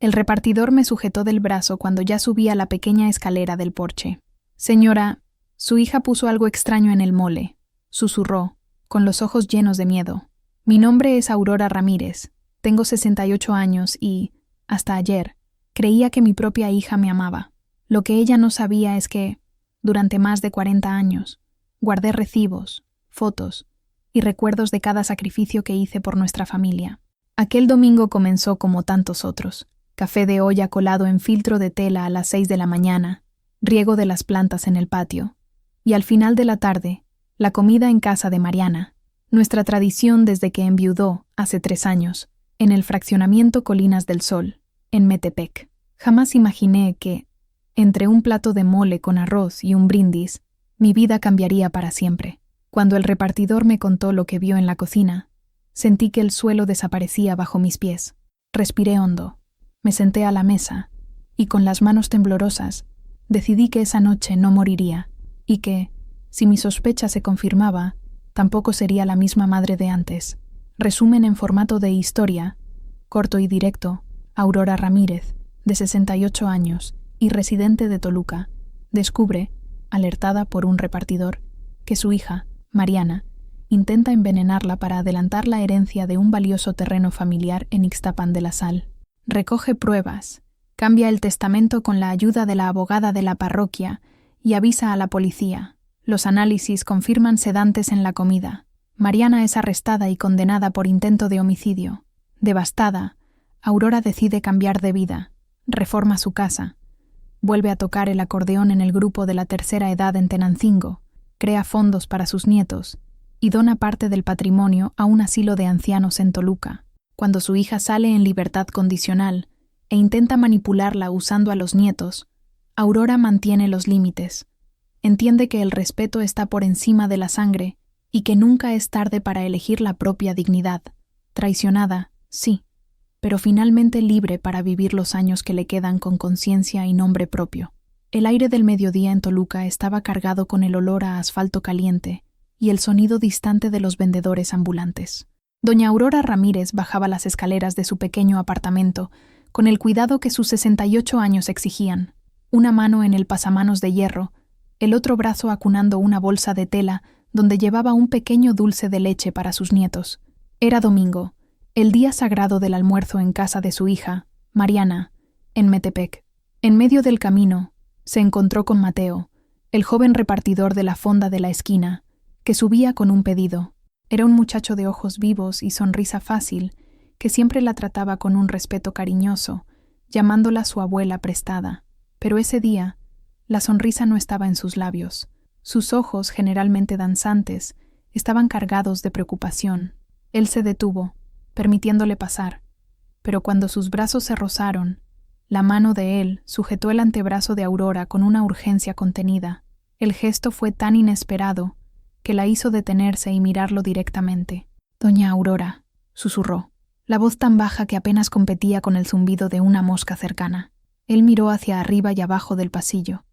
El repartidor me sujetó del brazo cuando ya subía la pequeña escalera del porche. Señora, su hija puso algo extraño en el mole, susurró, con los ojos llenos de miedo. Mi nombre es Aurora Ramírez, tengo 68 años y, hasta ayer, creía que mi propia hija me amaba. Lo que ella no sabía es que, durante más de 40 años, guardé recibos, fotos y recuerdos de cada sacrificio que hice por nuestra familia. Aquel domingo comenzó como tantos otros. Café de olla colado en filtro de tela a las 6 de la mañana, riego de las plantas en el patio, y al final de la tarde, la comida en casa de Mariana, nuestra tradición desde que enviudó, hace 3 años, en el fraccionamiento Colinas del Sol, en Metepec. Jamás imaginé que, entre un plato de mole con arroz y un brindis, mi vida cambiaría para siempre. Cuando el repartidor me contó lo que vio en la cocina, sentí que el suelo desaparecía bajo mis pies. Respiré hondo. Me senté a la mesa y, con las manos temblorosas, decidí que esa noche no moriría y que, si mi sospecha se confirmaba, tampoco sería la misma madre de antes. Resumen en formato de historia, corto y directo. Aurora Ramírez, de 68 años y residente de Toluca, descubre, alertada por un repartidor, que su hija, Mariana, intenta envenenarla para adelantar la herencia de un valioso terreno familiar en Ixtapan de la Sal. Recoge pruebas, cambia el testamento con la ayuda de la abogada de la parroquia y avisa a la policía. Los análisis confirman sedantes en la comida. Mariana es arrestada y condenada por intento de homicidio. Devastada, Aurora decide cambiar de vida, reforma su casa, vuelve a tocar el acordeón en el grupo de la tercera edad en Tenancingo, crea fondos para sus nietos y dona parte del patrimonio a un asilo de ancianos en Toluca. Cuando su hija sale en libertad condicional e intenta manipularla usando a los nietos, Aurora mantiene los límites. Entiende que el respeto está por encima de la sangre y que nunca es tarde para elegir la propia dignidad. Traicionada, sí, pero finalmente libre para vivir los años que le quedan con conciencia y nombre propio. El aire del mediodía en Toluca estaba cargado con el olor a asfalto caliente y el sonido distante de los vendedores ambulantes. Doña Aurora Ramírez bajaba las escaleras de su pequeño apartamento con el cuidado que sus 68 años exigían, una mano en el pasamanos de hierro, el otro brazo acunando una bolsa de tela donde llevaba un pequeño dulce de leche para sus nietos. Era domingo, el día sagrado del almuerzo en casa de su hija, Mariana, en Metepec. En medio del camino, se encontró con Mateo, el joven repartidor de la fonda de la esquina, que subía con un pedido. Era un muchacho de ojos vivos y sonrisa fácil, que siempre la trataba con un respeto cariñoso, llamándola su abuela prestada. Pero ese día, la sonrisa no estaba en sus labios. Sus ojos, generalmente danzantes, estaban cargados de preocupación. Él se detuvo, permitiéndole pasar, pero cuando sus brazos se rozaron, la mano de él sujetó el antebrazo de Aurora con una urgencia contenida. El gesto fue tan inesperado que la hizo detenerse y mirarlo directamente. «Doña Aurora», susurró, la voz tan baja que apenas competía con el zumbido de una mosca cercana. Él miró hacia arriba y abajo del pasillo,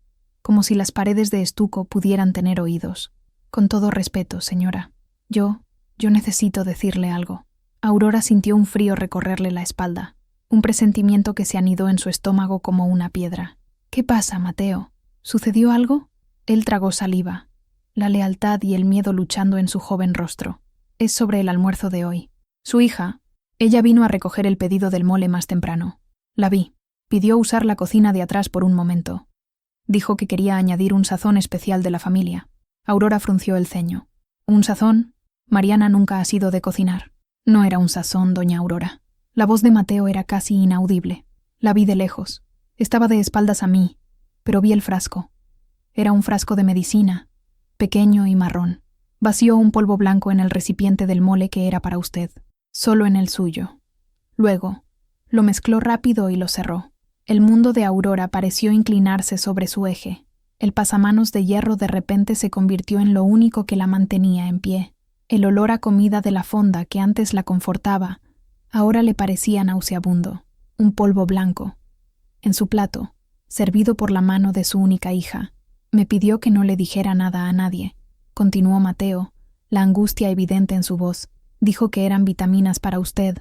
como si las paredes de estuco pudieran tener oídos. «Con todo respeto, señora, yo necesito decirle algo». Aurora sintió un frío recorrerle la espalda, un presentimiento que se anidó en su estómago como una piedra. «¿Qué pasa, Mateo? ¿Sucedió algo?» Él tragó saliva, la lealtad y el miedo luchando en su joven rostro. «Es sobre el almuerzo de hoy. Su hija, ella vino a recoger el pedido del mole más temprano. La vi. Pidió usar la cocina de atrás por un momento. Dijo que quería añadir un sazón especial de la familia». Aurora frunció el ceño. «¿Un sazón? Mariana nunca ha sido de cocinar». «No era un sazón, doña Aurora». La voz de Mateo era casi inaudible. La vi de lejos. Estaba de espaldas a mí, pero vi el frasco. Era un frasco de medicina, pequeño y marrón. Vació un polvo blanco en el recipiente del mole que era para usted, solo en el suyo. Luego, lo mezcló rápido y lo cerró. El mundo de Aurora pareció inclinarse sobre su eje. El pasamanos de hierro de repente se convirtió en lo único que la mantenía en pie. El olor a comida de la fonda que antes la confortaba, ahora le parecía nauseabundo. Un polvo blanco. En su plato, servido por la mano de su única hija, me pidió que no le dijera nada a nadie. Continuó Mateo, la angustia evidente en su voz. Dijo que eran vitaminas para usted,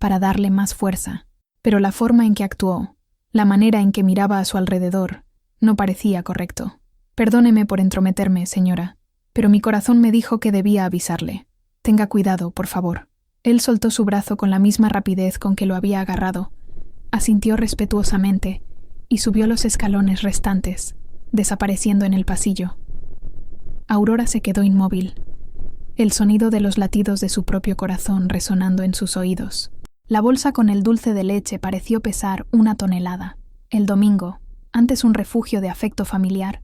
para darle más fuerza. pero la forma en que actuó, la manera en que miraba a su alrededor, no parecía correcto. Perdóneme por entrometerme, señora, pero mi corazón me dijo que debía avisarle. Tenga cuidado, por favor. Él soltó su brazo con la misma rapidez con que lo había agarrado, asintió respetuosamente y subió los escalones restantes, desapareciendo en el pasillo. Aurora se quedó inmóvil, el sonido de los latidos de su propio corazón resonando en sus oídos. La bolsa con el dulce de leche pareció pesar 1 tonelada. El domingo, antes un refugio de afecto familiar,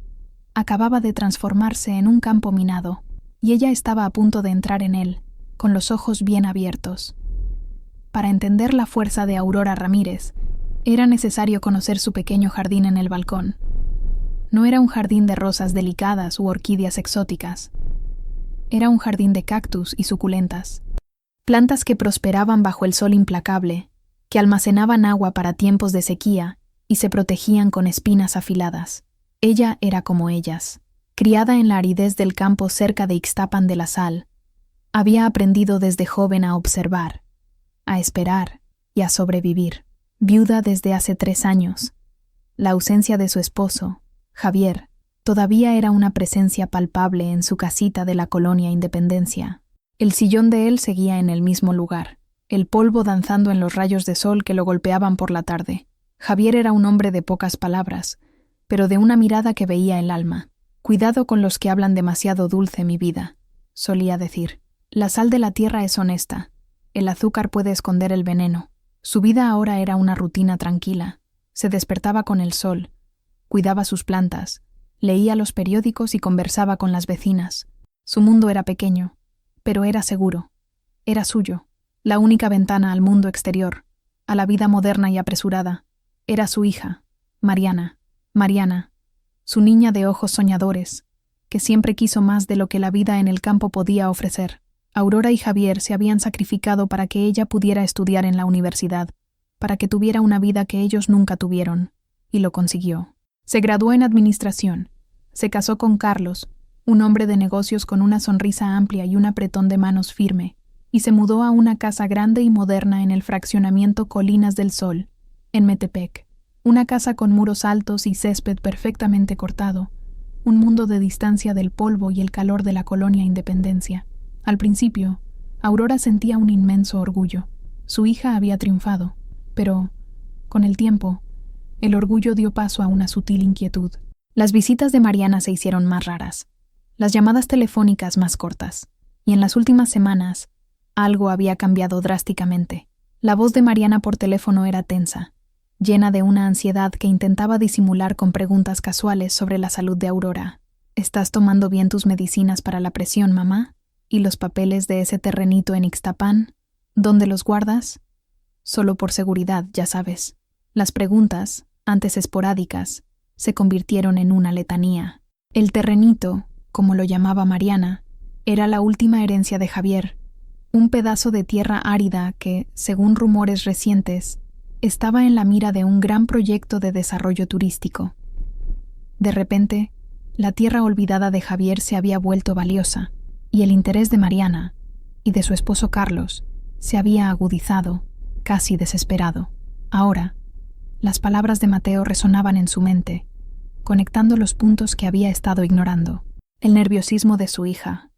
acababa de transformarse en un campo minado, y ella estaba a punto de entrar en él, con los ojos bien abiertos. Para entender la fuerza de Aurora Ramírez, era necesario conocer su pequeño jardín en el balcón. No era un jardín de rosas delicadas u orquídeas exóticas. Era un jardín de cactus y suculentas, plantas que prosperaban bajo el sol implacable, que almacenaban agua para tiempos de sequía y se protegían con espinas afiladas. Ella era como ellas. Criada en la aridez del campo cerca de Ixtapan de la Sal, había aprendido desde joven a observar, a esperar y a sobrevivir. Viuda desde hace 3 años, la ausencia de su esposo, Javier, todavía era una presencia palpable en su casita de la colonia Independencia. El sillón de él seguía en el mismo lugar, el polvo danzando en los rayos de sol que lo golpeaban por la tarde. Javier era un hombre de pocas palabras, pero de una mirada que veía el alma. «Cuidado con los que hablan demasiado dulce, mi vida», solía decir. «La sal de la tierra es honesta. El azúcar puede esconder el veneno». Su vida ahora era una rutina tranquila. Se despertaba con el sol, cuidaba sus plantas, leía los periódicos y conversaba con las vecinas. Su mundo era pequeño, pero era seguro. Era suyo, la única ventana al mundo exterior, a la vida moderna y apresurada. Era su hija, Mariana, su niña de ojos soñadores, que siempre quiso más de lo que la vida en el campo podía ofrecer. Aurora y Javier se habían sacrificado para que ella pudiera estudiar en la universidad, para que tuviera una vida que ellos nunca tuvieron, y lo consiguió. Se graduó en administración, se casó con Carlos, un hombre de negocios con una sonrisa amplia y un apretón de manos firme, y se mudó a una casa grande y moderna en el fraccionamiento Colinas del Sol, en Metepec. Una casa con muros altos y césped perfectamente cortado, un mundo de distancia del polvo y el calor de la colonia Independencia. Al principio, Aurora sentía un inmenso orgullo. Su hija había triunfado, pero, con el tiempo, el orgullo dio paso a una sutil inquietud. Las visitas de Mariana se hicieron más raras, las llamadas telefónicas más cortas, y en las últimas semanas, algo había cambiado drásticamente. La voz de Mariana por teléfono era tensa, llena de una ansiedad que intentaba disimular con preguntas casuales sobre la salud de Aurora. «¿Estás tomando bien tus medicinas para la presión, mamá? ¿Y los papeles de ese terrenito en Ixtapan? ¿Dónde los guardas?» Solo por seguridad, ya sabes. Las preguntas, antes esporádicas, se convirtieron en una letanía. El terrenito, como lo llamaba Mariana, era la última herencia de Javier, un pedazo de tierra árida que, según rumores recientes, estaba en la mira de un gran proyecto de desarrollo turístico. De repente, la tierra olvidada de Javier se había vuelto valiosa, y el interés de Mariana y de su esposo Carlos se había agudizado, casi desesperado. Ahora, las palabras de Mateo resonaban en su mente, conectando los puntos que había estado ignorando. El nerviosismo de su hija,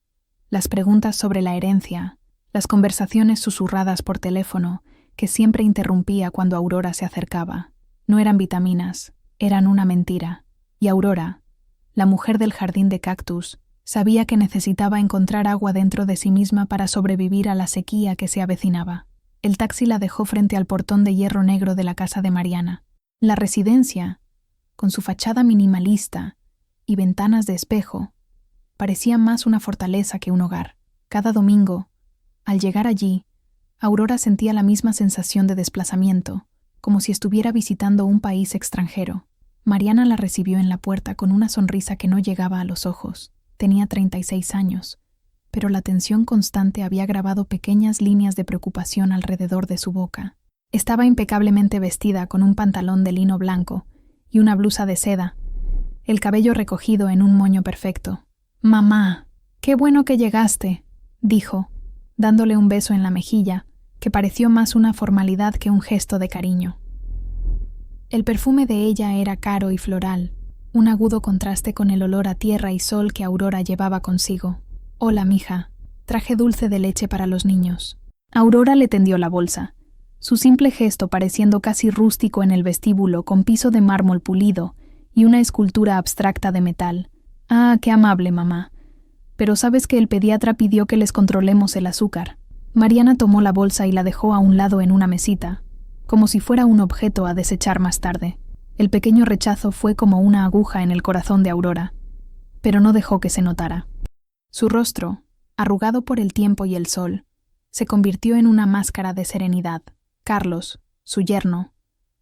las preguntas sobre la herencia, las conversaciones susurradas por teléfono que siempre interrumpía cuando Aurora se acercaba. No eran vitaminas, eran una mentira. Y Aurora, la mujer del jardín de cactus, sabía que necesitaba encontrar agua dentro de sí misma para sobrevivir a la sequía que se avecinaba. El taxi la dejó frente al portón de hierro negro de la casa de Mariana. La residencia, con su fachada minimalista y ventanas de espejo, parecía más una fortaleza que un hogar. Cada domingo, al llegar allí, Aurora sentía la misma sensación de desplazamiento, como si estuviera visitando un país extranjero. Mariana la recibió en la puerta con una sonrisa que no llegaba a los ojos. Tenía 36 años, pero la tensión constante había grabado pequeñas líneas de preocupación alrededor de su boca. Estaba impecablemente vestida con un pantalón de lino blanco y una blusa de seda, el cabello recogido en un moño perfecto. «Mamá, qué bueno que llegaste», dijo, dándole un beso en la mejilla, que pareció más una formalidad que un gesto de cariño. El perfume de ella era caro y floral, un agudo contraste con el olor a tierra y sol que Aurora llevaba consigo. «Hola, mija, traje dulce de leche para los niños». Aurora le tendió la bolsa, su simple gesto pareciendo casi rústico en el vestíbulo con piso de mármol pulido y una escultura abstracta de metal. «Ah, qué amable, mamá. Pero sabes que el pediatra pidió que les controlemos el azúcar». Mariana tomó la bolsa y la dejó a un lado en una mesita, como si fuera un objeto a desechar más tarde. El pequeño rechazo fue como una aguja en el corazón de Aurora, pero no dejó que se notara. Su rostro, arrugado por el tiempo y el sol, se convirtió en una máscara de serenidad. Carlos, su yerno,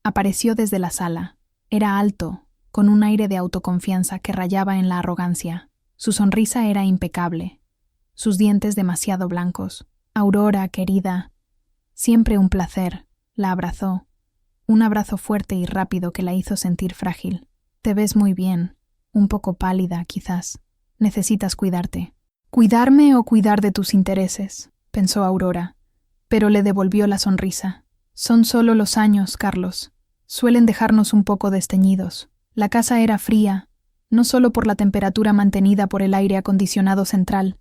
apareció desde la sala. Era alto, con un aire de autoconfianza que rayaba en la arrogancia. Su sonrisa era impecable, sus dientes demasiado blancos. «Aurora, querida, siempre un placer», la abrazó, un abrazo fuerte y rápido que la hizo sentir frágil. «Te ves muy bien, un poco pálida, quizás. Necesitas cuidarte». «¿Cuidarme o cuidar de tus intereses?», pensó Aurora, pero le devolvió la sonrisa. «Son solo los años, Carlos. Suelen dejarnos un poco desteñidos». La casa era fría, no solo por la temperatura mantenida por el aire acondicionado central,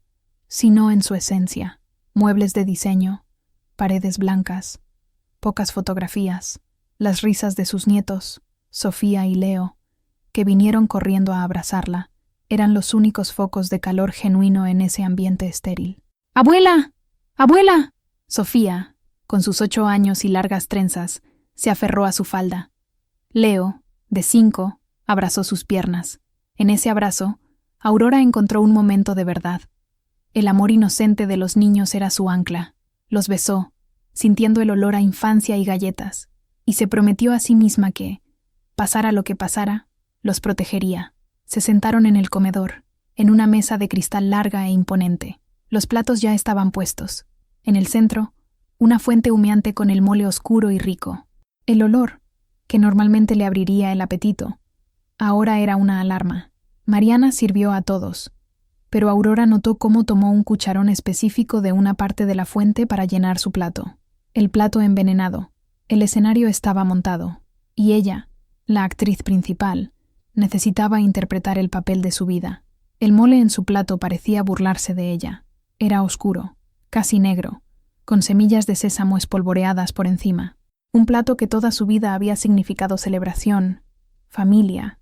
sino en su esencia. Muebles de diseño, paredes blancas, pocas fotografías, las risas de sus nietos, Sofía y Leo, que vinieron corriendo a abrazarla, eran los únicos focos de calor genuino en ese ambiente estéril. «¡Abuela! ¡Abuela!». Sofía, con sus 8 años y largas trenzas, se aferró a su falda. Leo, de 5, abrazó sus piernas. En ese abrazo, Aurora encontró un momento de verdad. El amor inocente de los niños era su ancla. Los besó, sintiendo el olor a infancia y galletas, y se prometió a sí misma que, pasara lo que pasara, los protegería. Se sentaron en el comedor, en una mesa de cristal larga e imponente. Los platos ya estaban puestos. En el centro, una fuente humeante con el mole oscuro y rico. El olor, que normalmente le abriría el apetito, ahora era una alarma. Mariana sirvió a todos, pero Aurora notó cómo tomó un cucharón específico de una parte de la fuente para llenar su plato. El plato envenenado. El escenario estaba montado, y ella, la actriz principal, necesitaba interpretar el papel de su vida. El mole en su plato parecía burlarse de ella. Era oscuro, casi negro, con semillas de sésamo espolvoreadas por encima. Un plato que toda su vida había significado celebración, familia,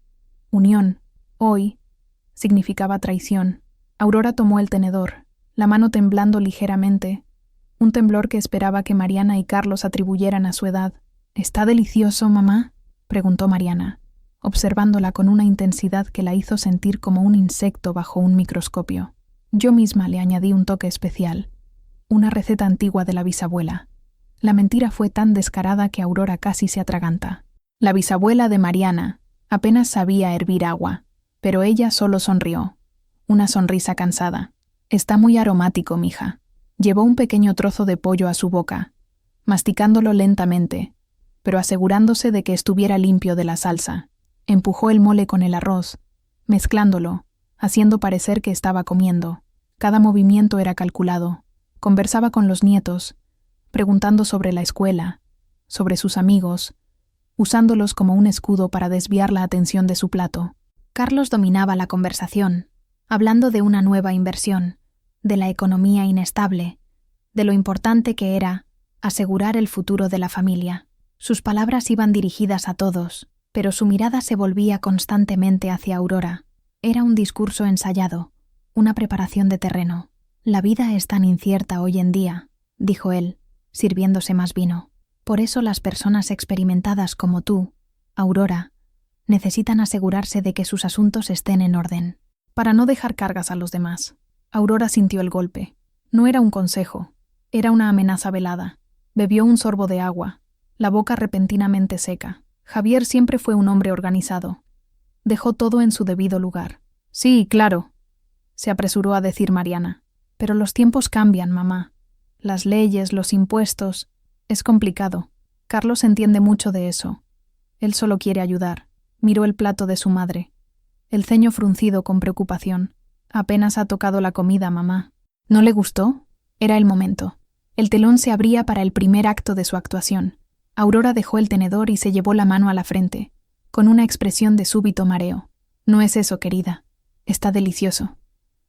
unión. Hoy significaba traición. Aurora tomó el tenedor, la mano temblando ligeramente, un temblor que esperaba que Mariana y Carlos atribuyeran a su edad. «¿Está delicioso, mamá?», preguntó Mariana, observándola con una intensidad que la hizo sentir como un insecto bajo un microscopio. Yo misma le añadí un toque especial, una receta antigua de la bisabuela. La mentira fue tan descarada que Aurora casi se atraganta. La bisabuela de Mariana apenas sabía hervir agua, pero ella solo sonrió. Una sonrisa cansada. «Está muy aromático, mija». Llevó un pequeño trozo de pollo a su boca, masticándolo lentamente, pero asegurándose de que estuviera limpio de la salsa. Empujó el mole con el arroz, mezclándolo, haciendo parecer que estaba comiendo. Cada movimiento era calculado. Conversaba con los nietos, preguntando sobre la escuela, sobre sus amigos, usándolos como un escudo para desviar la atención de su plato. Carlos dominaba la conversación, hablando de una nueva inversión, de la economía inestable, de lo importante que era asegurar el futuro de la familia. Sus palabras iban dirigidas a todos, pero su mirada se volvía constantemente hacia Aurora. Era un discurso ensayado, una preparación de terreno. «La vida es tan incierta hoy en día», dijo él, sirviéndose más vino. «Por eso las personas experimentadas como tú, Aurora, necesitan asegurarse de que sus asuntos estén en orden, para no dejar cargas a los demás». Aurora sintió el golpe. No era un consejo, era una amenaza velada. Bebió un sorbo de agua, la boca repentinamente seca. Javier siempre fue un hombre organizado. Dejó todo en su debido lugar. «Sí, claro», se apresuró a decir Mariana. «Pero los tiempos cambian, mamá. Las leyes, los impuestos. Es complicado. Carlos entiende mucho de eso. Él solo quiere ayudar». Miró el plato de su madre, el ceño fruncido con preocupación. «Apenas ha tocado la comida, mamá». «¿No le gustó?». Era el momento. El telón se abría para el primer acto de su actuación. Aurora dejó el tenedor y se llevó la mano a la frente, con una expresión de súbito mareo. No es eso, querida. Está delicioso.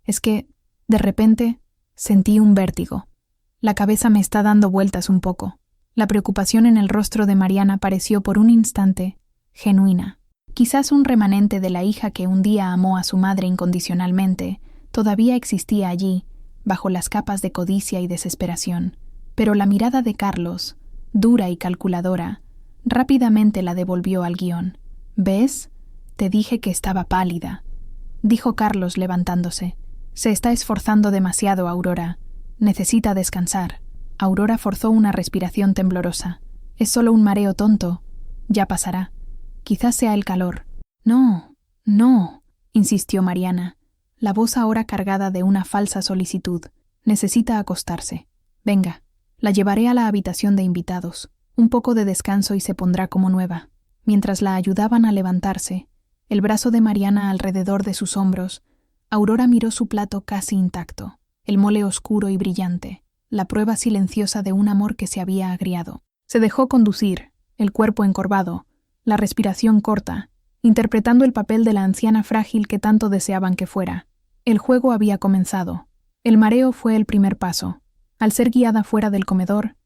Es que, de repente, sentí un vértigo. La cabeza me está dando vueltas un poco. La preocupación en el rostro de Mariana pareció por un instante genuina. Quizás un remanente de la hija que un día amó a su madre incondicionalmente todavía existía allí, bajo las capas de codicia y desesperación. Pero la mirada de Carlos, dura y calculadora, rápidamente la devolvió al guión. «¿Ves? Te dije que estaba pálida», dijo Carlos levantándose. «Se está esforzando demasiado, Aurora. Necesita descansar». Aurora forzó una respiración temblorosa. «Es solo un mareo tonto. Ya pasará. Quizás sea el calor». «No, no», insistió Mariana, la voz ahora cargada de una falsa solicitud. «Necesita acostarse. Venga, la llevaré a la habitación de invitados. Un poco de descanso y se pondrá como nueva». Mientras la ayudaban a levantarse, el brazo de Mariana alrededor de sus hombros, Aurora miró su plato casi intacto, el mole oscuro y brillante, la prueba silenciosa de un amor que se había agriado. Se dejó conducir, el cuerpo encorvado, la respiración corta, interpretando el papel de la anciana frágil que tanto deseaban que fuera. El juego había comenzado. El mareo fue el primer paso. Al ser guiada fuera del comedor,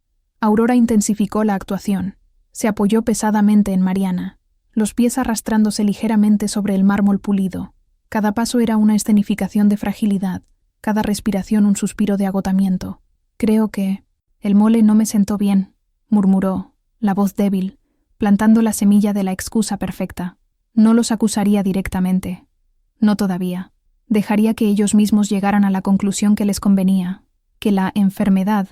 Aurora intensificó la actuación. Se apoyó pesadamente en Mariana, los pies arrastrándose ligeramente sobre el mármol pulido. Cada paso era una escenificación de fragilidad, cada respiración un suspiro de agotamiento. «Creo que el mole no me sentó bien», murmuró, la voz débil, plantando la semilla de la excusa perfecta. No los acusaría directamente. No todavía. Dejaría que ellos mismos llegaran a la conclusión que les convenía, que la enfermedad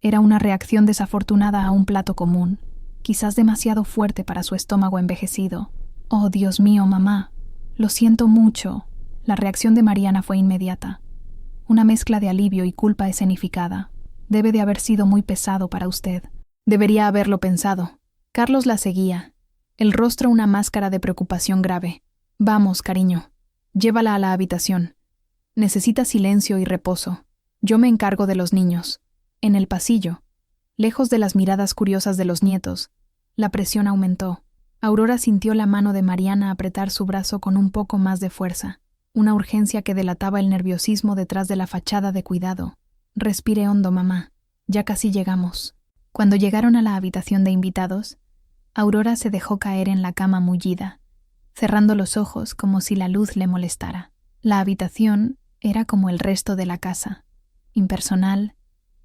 era una reacción desafortunada a un plato común, quizás demasiado fuerte para su estómago envejecido. «Oh, Dios mío, mamá, lo siento mucho». La reacción de Mariana fue inmediata. Una mezcla de alivio y culpa escenificada. «Debe de haber sido muy pesado para usted. Debería haberlo pensado». Carlos la seguía, el rostro una máscara de preocupación grave. «Vamos, cariño, llévala a la habitación. Necesita silencio y reposo. Yo me encargo de los niños». En el pasillo, lejos de las miradas curiosas de los nietos, la presión aumentó. Aurora sintió la mano de Mariana apretar su brazo con un poco más de fuerza, una urgencia que delataba el nerviosismo detrás de la fachada de cuidado. «Respire hondo, mamá. Ya casi llegamos». Cuando llegaron a la habitación de invitados, Aurora se dejó caer en la cama mullida, cerrando los ojos como si la luz le molestara. La habitación era como el resto de la casa, impersonal,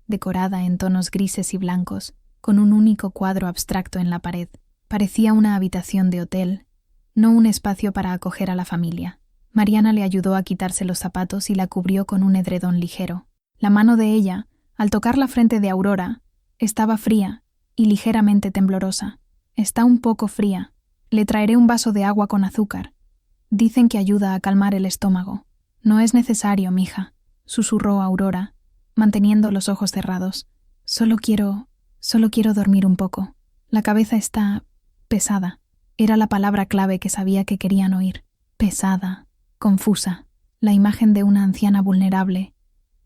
decorada en tonos grises y blancos, con un único cuadro abstracto en la pared. Parecía una habitación de hotel, no un espacio para acoger a la familia. Mariana le ayudó a quitarse los zapatos y la cubrió con un edredón ligero. La mano de ella, al tocar la frente de Aurora, estaba fría y ligeramente temblorosa. «Está un poco fría. Le traeré un vaso de agua con azúcar. Dicen que ayuda a calmar el estómago». «No es necesario, mija», susurró Aurora, manteniendo los ojos cerrados. Solo quiero dormir un poco. La cabeza está pesada». Era la palabra clave que sabía que querían oír. Pesada, confusa, la imagen de una anciana vulnerable,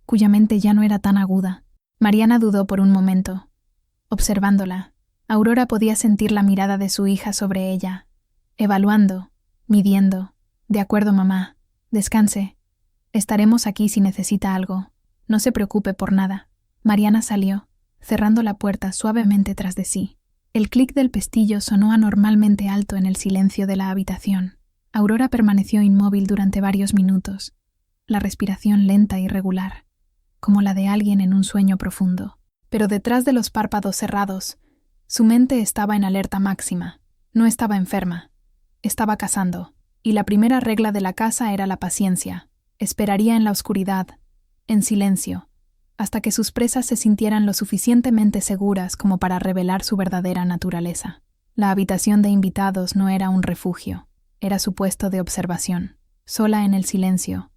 cuya mente ya no era tan aguda. Mariana dudó por un momento. Observándola, Aurora podía sentir la mirada de su hija sobre ella, evaluando, midiendo. «De acuerdo, mamá. Descanse. Estaremos aquí si necesita algo. No se preocupe por nada». Mariana salió, cerrando la puerta suavemente tras de sí. El clic del pestillo sonó anormalmente alto en el silencio de la habitación. Aurora permaneció inmóvil durante varios minutos, la respiración lenta y regular, como la de alguien en un sueño profundo. Pero detrás de los párpados cerrados, su mente estaba en alerta máxima. No estaba enferma, estaba cazando, y la primera regla de la caza era la paciencia. Esperaría en la oscuridad, en silencio, hasta que sus presas se sintieran lo suficientemente seguras como para revelar su verdadera naturaleza. La habitación de invitados no era un refugio, era su puesto de observación. Sola en el silencio,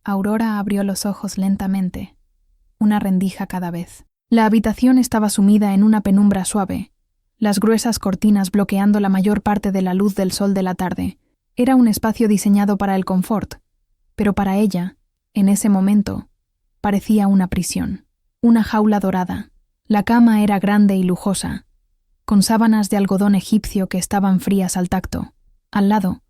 Aurora abrió los ojos lentamente, una rendija cada vez. La habitación estaba sumida en una penumbra suave, las gruesas cortinas bloqueando la mayor parte de la luz del sol de la tarde. Era un espacio diseñado para el confort, pero para ella, en ese momento, parecía una prisión, una jaula dorada. La cama era grande y lujosa, con sábanas de algodón egipcio que estaban frías al tacto. Al lado,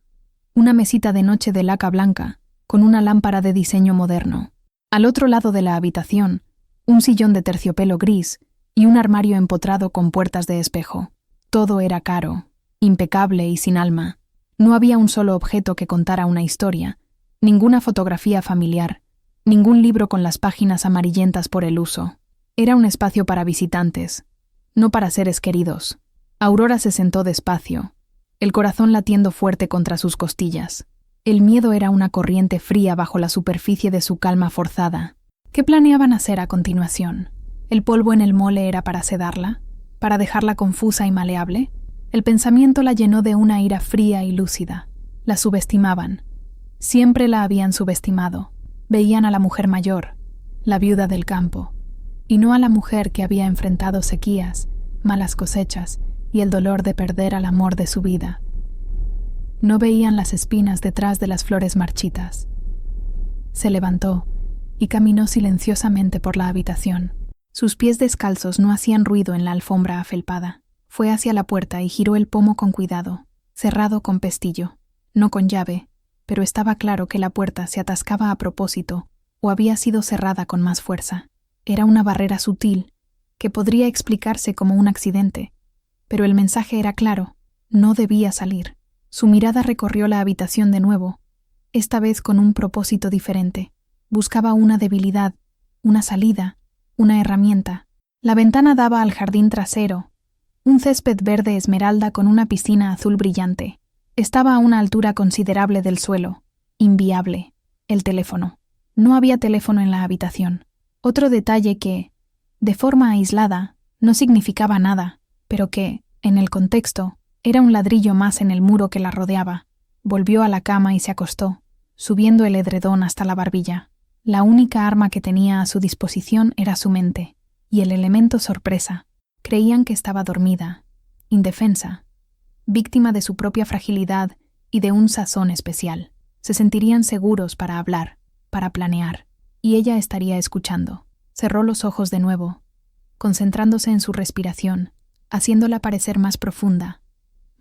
una mesita de noche de laca blanca, con una lámpara de diseño moderno. Al otro lado de la habitación, un sillón de terciopelo gris y un armario empotrado con puertas de espejo. Todo era caro, impecable y sin alma. No había un solo objeto que contara una historia, ninguna fotografía familiar, ningún libro con las páginas amarillentas por el uso. Era un espacio para visitantes, no para seres queridos. Aurora se sentó despacio, el corazón latiendo fuerte contra sus costillas. El miedo era una corriente fría bajo la superficie de su calma forzada. ¿Qué planeaban hacer a continuación? ¿El polvo en el mole era para sedarla? ¿Para dejarla confusa y maleable? El pensamiento la llenó de una ira fría y lúcida. La subestimaban. Siempre la habían subestimado. Veían a la mujer mayor, la viuda del campo, y no a la mujer que había enfrentado sequías, malas cosechas y el dolor de perder al amor de su vida. No veían las espinas detrás de las flores marchitas. Se levantó y caminó silenciosamente por la habitación. Sus pies descalzos no hacían ruido en la alfombra afelpada. Fue hacia la puerta y giró el pomo con cuidado, cerrado con pestillo, no con llave, pero estaba claro que la puerta se atascaba a propósito o había sido cerrada con más fuerza. Era una barrera sutil, que podría explicarse como un accidente, pero el mensaje era claro, no debía salir. Su mirada recorrió la habitación de nuevo, esta vez con un propósito diferente. Buscaba una debilidad, una salida, una herramienta. La ventana daba al jardín trasero, un césped verde esmeralda con una piscina azul brillante. Estaba a una altura considerable del suelo, inviable. El teléfono. No había teléfono en la habitación. Otro detalle que, de forma aislada, no significaba nada, pero que, en el contexto, era un ladrillo más en el muro que la rodeaba. Volvió a la cama y se acostó, subiendo el edredón hasta la barbilla. La única arma que tenía a su disposición era su mente, y el elemento sorpresa. Creían que estaba dormida, indefensa, víctima de su propia fragilidad y de un sazón especial. Se sentirían seguros para hablar, para planear, y ella estaría escuchando. Cerró los ojos de nuevo, concentrándose en su respiración, haciéndola parecer más profunda,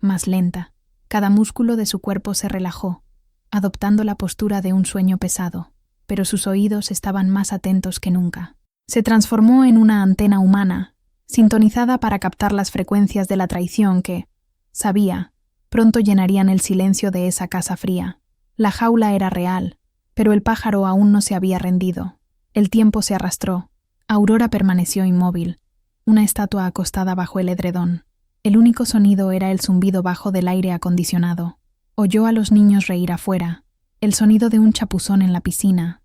más lenta. Cada músculo de su cuerpo se relajó, adoptando la postura de un sueño pesado, pero sus oídos estaban más atentos que nunca. Se transformó en una antena humana, sintonizada para captar las frecuencias de la traición que, sabía, pronto llenarían el silencio de esa casa fría. La jaula era real, pero el pájaro aún no se había rendido. El tiempo se arrastró. Aurora permaneció inmóvil, una estatua acostada bajo el edredón. El único sonido era el zumbido bajo del aire acondicionado. Oyó a los niños reír afuera, el sonido de un chapuzón en la piscina,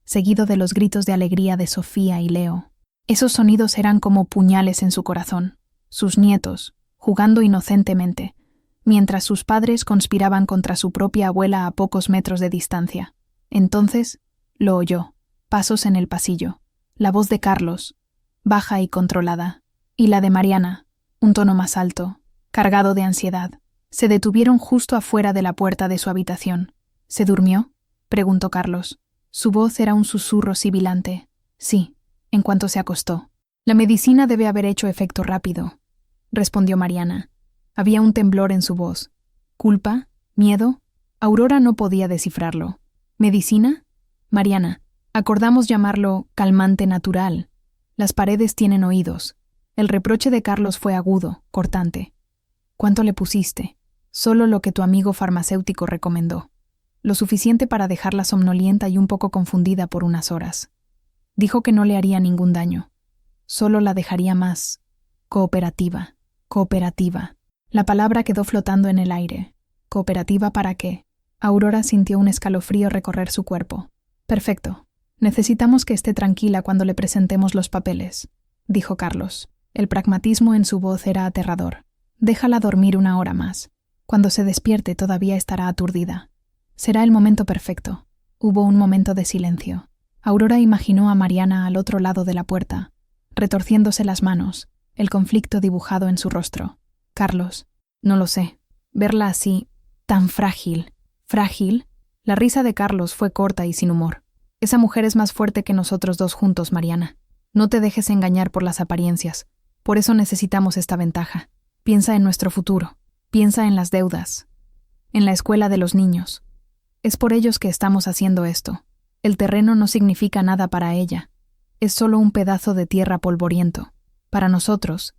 seguido de los gritos de alegría de Sofía y Leo. Esos sonidos eran como puñales en su corazón. Sus nietos, jugando inocentemente, mientras sus padres conspiraban contra su propia abuela a pocos metros de distancia. Entonces, lo oyó. Pasos en el pasillo. La voz de Carlos, baja y controlada, y la de Mariana, un tono más alto, cargado de ansiedad. Se detuvieron justo afuera de la puerta de su habitación. ¿Se durmió?, preguntó Carlos. Su voz era un susurro sibilante. Sí, en cuanto se acostó. La medicina debe haber hecho efecto rápido, respondió Mariana. Había un temblor en su voz. ¿Culpa? ¿Miedo? Aurora no podía descifrarlo. ¿Medicina? Mariana, acordamos llamarlo calmante natural. Las paredes tienen oídos. El reproche de Carlos fue agudo, cortante. ¿Cuánto le pusiste? Solo lo que tu amigo farmacéutico recomendó. Lo suficiente para dejarla somnolienta y un poco confundida por unas horas. Dijo que no le haría ningún daño. Solo la dejaría más cooperativa. Cooperativa. La palabra quedó flotando en el aire. ¿Cooperativa para qué? Aurora sintió un escalofrío recorrer su cuerpo. Perfecto. Necesitamos que esté tranquila cuando le presentemos los papeles, dijo Carlos. El pragmatismo en su voz era aterrador. Déjala dormir una hora más. Cuando se despierte todavía estará aturdida. Será el momento perfecto. Hubo un momento de silencio. Aurora imaginó a Mariana al otro lado de la puerta, retorciéndose las manos, el conflicto dibujado en su rostro. Carlos, no lo sé. Verla así, tan frágil. ¿Frágil? La risa de Carlos fue corta y sin humor. Esa mujer es más fuerte que nosotros dos juntos, Mariana. No te dejes engañar por las apariencias. Por eso necesitamos esta ventaja. Piensa en nuestro futuro. Piensa en las deudas. En la escuela de los niños. Es por ellos que estamos haciendo esto. El terreno no significa nada para ella. Es solo un pedazo de tierra polvoriento. Para nosotros,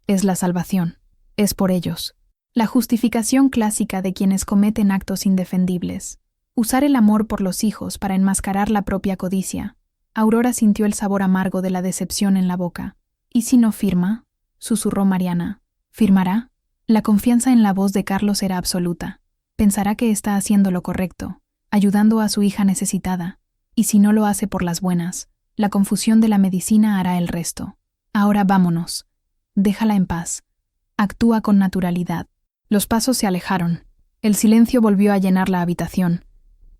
es la salvación. Es por ellos. La justificación clásica de quienes cometen actos indefendibles. Usar el amor por los hijos para enmascarar la propia codicia. Aurora sintió el sabor amargo de la decepción en la boca. ¿Y si no firma?, susurró Mariana. ¿Firmará? La confianza en la voz de Carlos era absoluta. Pensará que está haciendo lo correcto, ayudando a su hija necesitada. Y si no lo hace por las buenas, la confusión de la medicina hará el resto. Ahora vámonos. Déjala en paz. Actúa con naturalidad. Los pasos se alejaron. El silencio volvió a llenar la habitación.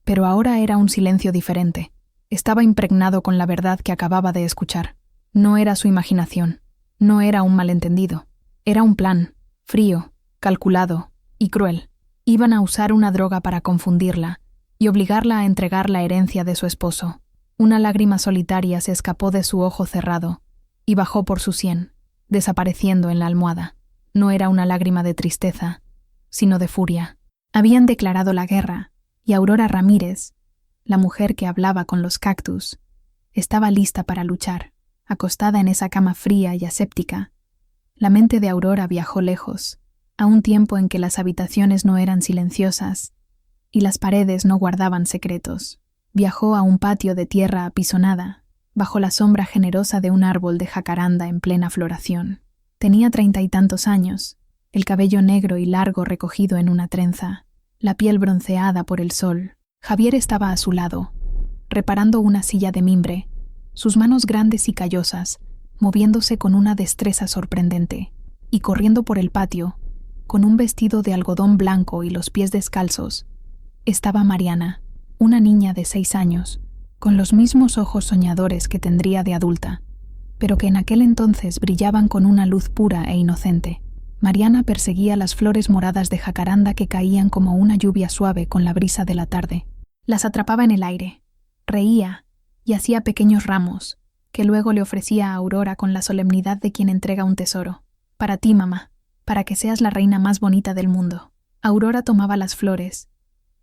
Pero ahora era un silencio diferente. Estaba impregnado con la verdad que acababa de escuchar. No era su imaginación. No era un malentendido. Era un plan, frío, calculado y cruel. Iban a usar una droga para confundirla y obligarla a entregar la herencia de su esposo. Una lágrima solitaria se escapó de su ojo cerrado y bajó por su sien, desapareciendo en la almohada. No era una lágrima de tristeza, sino de furia. Habían declarado la guerra, y Aurora Ramírez, la mujer que hablaba con los cactus, estaba lista para luchar, acostada en esa cama fría y aséptica. La mente de Aurora viajó lejos, a un tiempo en que las habitaciones no eran silenciosas y las paredes no guardaban secretos. Viajó a un patio de tierra apisonada, bajo la sombra generosa de un árbol de jacaranda en plena floración. Tenía 30 y tantos años, el cabello negro y largo recogido en una trenza, la piel bronceada por el sol. Javier estaba a su lado, reparando una silla de mimbre, sus manos grandes y callosas, moviéndose con una destreza sorprendente, y corriendo por el patio, con un vestido de algodón blanco y los pies descalzos, estaba Mariana, una niña de 6 años, con los mismos ojos soñadores que tendría de adulta, pero que en aquel entonces brillaban con una luz pura e inocente. Mariana perseguía las flores moradas de jacaranda que caían como una lluvia suave con la brisa de la tarde. Las atrapaba en el aire, reía y hacía pequeños ramos, que luego le ofrecía a Aurora con la solemnidad de quien entrega un tesoro. Para ti, mamá, para que seas la reina más bonita del mundo. Aurora tomaba las flores,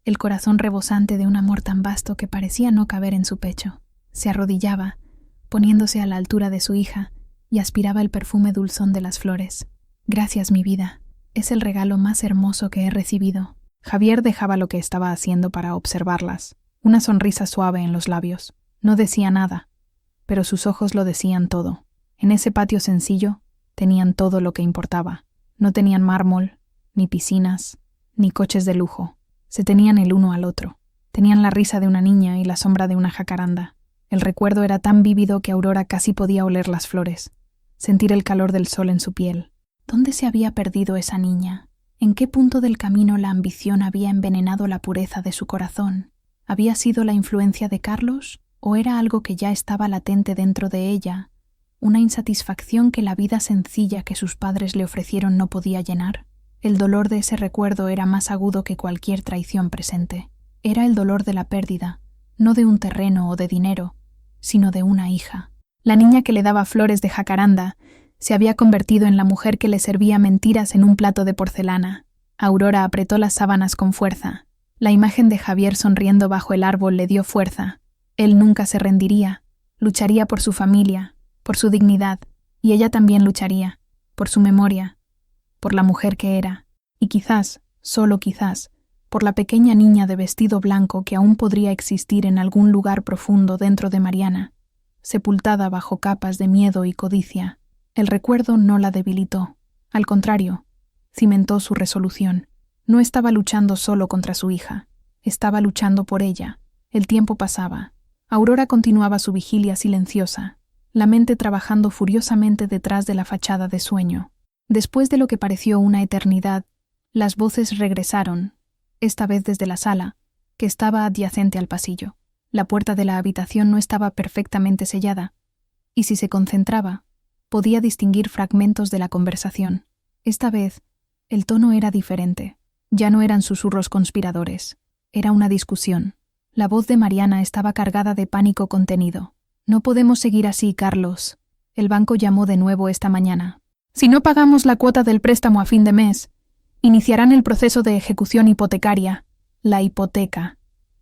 el corazón rebosante de un amor tan vasto que parecía no caber en su pecho. Se arrodillaba, poniéndose a la altura de su hija, y aspiraba el perfume dulzón de las flores. Gracias, mi vida. Es el regalo más hermoso que he recibido. Javier dejaba lo que estaba haciendo para observarlas, una sonrisa suave en los labios. No decía nada, pero sus ojos lo decían todo. En ese patio sencillo tenían todo lo que importaba. No tenían mármol, ni piscinas, ni coches de lujo. Se tenían el uno al otro. Tenían la risa de una niña y la sombra de una jacaranda. El recuerdo era tan vívido que Aurora casi podía oler las flores, sentir el calor del sol en su piel. ¿Dónde se había perdido esa niña? ¿En qué punto del camino la ambición había envenenado la pureza de su corazón? ¿Había sido la influencia de Carlos? ¿O era algo que ya estaba latente dentro de ella? ¿Una insatisfacción que la vida sencilla que sus padres le ofrecieron no podía llenar? El dolor de ese recuerdo era más agudo que cualquier traición presente. Era el dolor de la pérdida, no de un terreno o de dinero, sino de una hija. La niña que le daba flores de jacaranda se había convertido en la mujer que le servía mentiras en un plato de porcelana. Aurora apretó las sábanas con fuerza. La imagen de Javier sonriendo bajo el árbol le dio fuerza. Él nunca se rendiría, lucharía por su familia, por su dignidad, y ella también lucharía, por su memoria, por la mujer que era, y quizás, solo quizás, por la pequeña niña de vestido blanco que aún podría existir en algún lugar profundo dentro de Mariana, sepultada bajo capas de miedo y codicia. El recuerdo no la debilitó, al contrario, cimentó su resolución. No estaba luchando solo contra su hija, estaba luchando por ella. El tiempo pasaba. Aurora continuaba su vigilia silenciosa, la mente trabajando furiosamente detrás de la fachada de sueño. Después de lo que pareció una eternidad, las voces regresaron, esta vez desde la sala, que estaba adyacente al pasillo. La puerta de la habitación no estaba perfectamente sellada, y si se concentraba, podía distinguir fragmentos de la conversación. Esta vez, el tono era diferente. Ya no eran susurros conspiradores. Era una discusión. La voz de Mariana estaba cargada de pánico contenido. No podemos seguir así, Carlos. El banco llamó de nuevo esta mañana. Si no pagamos la cuota del préstamo a fin de mes, iniciarán el proceso de ejecución hipotecaria. La hipoteca,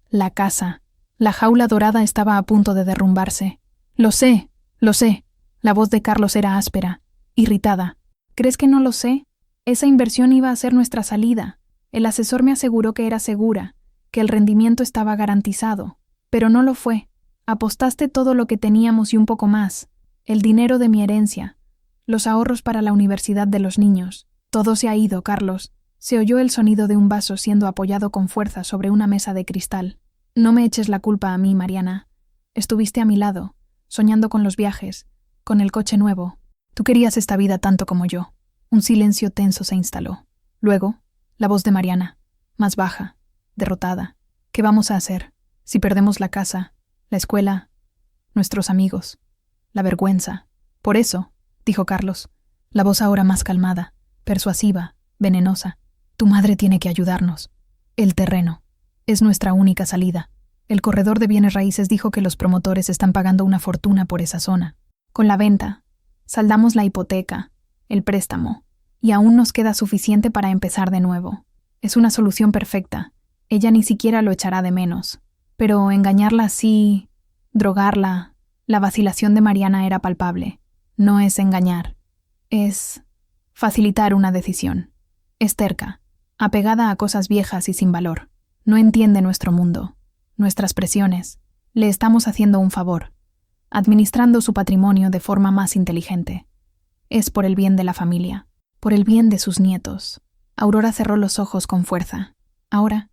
la casa, la jaula dorada estaba a punto de derrumbarse. Lo sé, lo sé. La voz de Carlos era áspera, irritada. ¿Crees que no lo sé? Esa inversión iba a ser nuestra salida. El asesor me aseguró que era segura, que el rendimiento estaba garantizado. Pero no lo fue. Apostaste todo lo que teníamos y un poco más. El dinero de mi herencia, los ahorros para la universidad de los niños. Todo se ha ido, Carlos. Se oyó el sonido de un vaso siendo apoyado con fuerza sobre una mesa de cristal. No me eches la culpa a mí, Mariana. Estuviste a mi lado, soñando con los viajes, con el coche nuevo. Tú querías esta vida tanto como yo. Un silencio tenso se instaló. Luego, la voz de Mariana, más baja, derrotada. ¿Qué vamos a hacer? Si perdemos la casa, la escuela, nuestros amigos, la vergüenza. Por eso, dijo Carlos, la voz ahora más calmada, persuasiva, venenosa. Tu madre tiene que ayudarnos. El terreno. Es nuestra única salida. El corredor de bienes raíces dijo que los promotores están pagando una fortuna por esa zona. Con la venta, saldamos la hipoteca, el préstamo, y aún nos queda suficiente para empezar de nuevo. Es una solución perfecta. Ella ni siquiera lo echará de menos. Pero engañarla así, drogarla, la vacilación de Mariana era palpable. No es engañar. Es facilitar una decisión. Es terca, apegada a cosas viejas y sin valor. No entiende nuestro mundo, nuestras presiones. Le estamos haciendo un favor, administrando su patrimonio de forma más inteligente. Es por el bien de la familia, por el bien de sus nietos. Aurora cerró los ojos con fuerza. Ahora,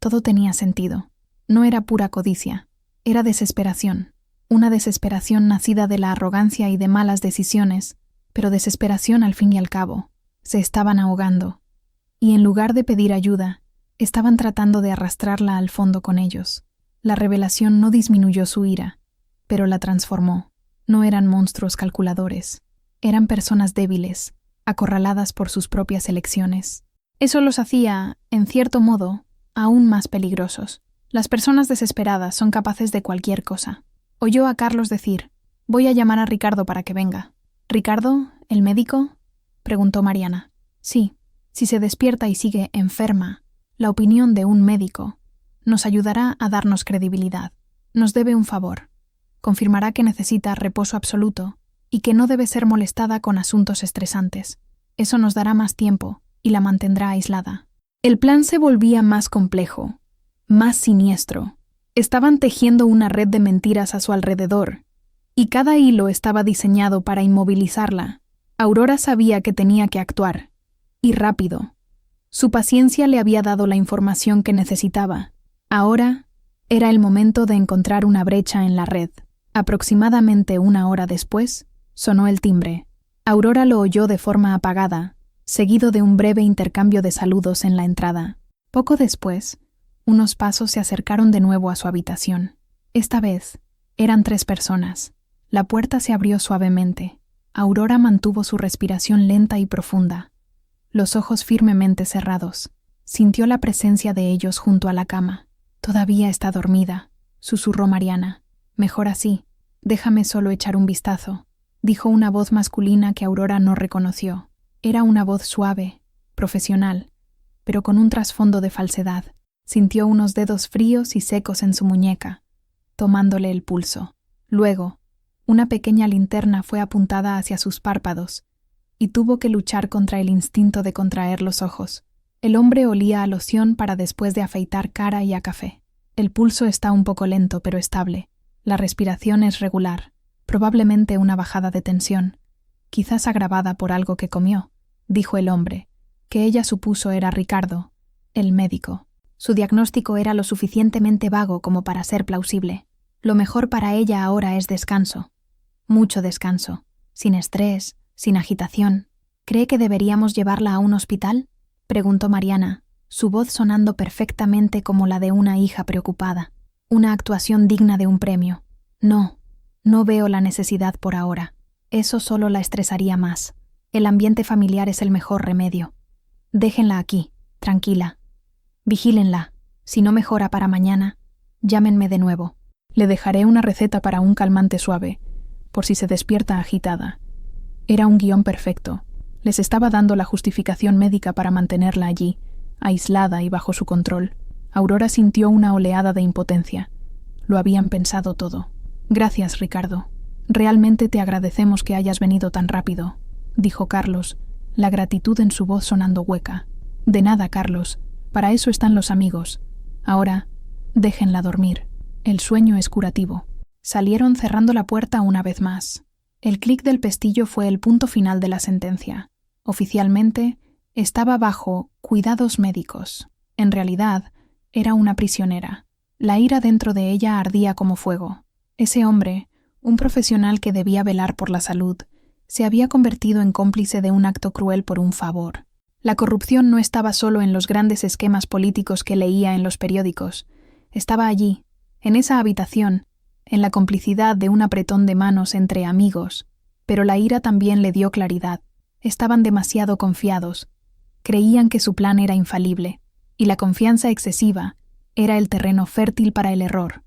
todo tenía sentido. No era pura codicia, era desesperación. Una desesperación nacida de la arrogancia y de malas decisiones, pero desesperación al fin y al cabo. Se estaban ahogando. Y en lugar de pedir ayuda, estaban tratando de arrastrarla al fondo con ellos. La revelación no disminuyó su ira, pero la transformó. No eran monstruos calculadores. Eran personas débiles, acorraladas por sus propias elecciones. Eso los hacía, en cierto modo, aún más peligrosos. Las personas desesperadas son capaces de cualquier cosa. Oyó a Carlos decir, «Voy a llamar a Ricardo para que venga». «¿Ricardo, el médico?», preguntó Mariana. «Sí, si se despierta y sigue enferma, la opinión de un médico nos ayudará a darnos credibilidad. Nos debe un favor. Confirmará que necesita reposo absoluto y que no debe ser molestada con asuntos estresantes. Eso nos dará más tiempo y la mantendrá aislada». El plan se volvía más complejo, más siniestro. Estaban tejiendo una red de mentiras a su alrededor, y cada hilo estaba diseñado para inmovilizarla. Aurora sabía que tenía que actuar, y rápido. Su paciencia le había dado la información que necesitaba. Ahora era el momento de encontrar una brecha en la red. Aproximadamente 1 hora después, sonó el timbre. Aurora lo oyó de forma apagada, seguido de un breve intercambio de saludos en la entrada. Poco después, unos pasos se acercaron de nuevo a su habitación. Esta vez, eran 3 personas. La puerta se abrió suavemente. Aurora mantuvo su respiración lenta y profunda, los ojos firmemente cerrados. Sintió la presencia de ellos junto a la cama. «Todavía está dormida», susurró Mariana. «Mejor así. Déjame solo echar un vistazo», dijo una voz masculina que Aurora no reconoció. Era una voz suave, profesional, pero con un trasfondo de falsedad. Sintió unos dedos fríos y secos en su muñeca, tomándole el pulso. Luego, una pequeña linterna fue apuntada hacia sus párpados, y tuvo que luchar contra el instinto de contraer los ojos. El hombre olía a loción para después de afeitar cara y a café. El pulso está un poco lento pero estable. La respiración es regular, probablemente una bajada de tensión, quizás agravada por algo que comió, dijo el hombre, que ella supuso era Ricardo, el médico. Su diagnóstico era lo suficientemente vago como para ser plausible. Lo mejor para ella ahora es descanso. Mucho descanso. Sin estrés, sin agitación. ¿Cree que deberíamos llevarla a un hospital?, preguntó Mariana, su voz sonando perfectamente como la de una hija preocupada. Una actuación digna de un premio. No, no veo la necesidad por ahora. Eso solo la estresaría más. El ambiente familiar es el mejor remedio. Déjenla aquí, tranquila. Vigílenla. Si no mejora para mañana, llámenme de nuevo. Le dejaré una receta para un calmante suave, por si se despierta agitada. Era un guión perfecto. Les estaba dando la justificación médica para mantenerla allí, aislada y bajo su control. Aurora sintió una oleada de impotencia. Lo habían pensado todo. Gracias, Ricardo. Realmente te agradecemos que hayas venido tan rápido, dijo Carlos, la gratitud en su voz sonando hueca. De nada, Carlos. Para eso están los amigos. Ahora, déjenla dormir. El sueño es curativo. Salieron cerrando la puerta una vez más. El clic del pestillo fue el punto final de la sentencia. Oficialmente, estaba bajo cuidados médicos. En realidad, era una prisionera. La ira dentro de ella ardía como fuego. Ese hombre, un profesional que debía velar por la salud, se había convertido en cómplice de un acto cruel por un favor. La corrupción no estaba solo en los grandes esquemas políticos que leía en los periódicos. Estaba allí, en esa habitación, en la complicidad de un apretón de manos entre amigos. Pero la ira también le dio claridad. Estaban demasiado confiados. Creían que su plan era infalible, y la confianza excesiva era el terreno fértil para el error.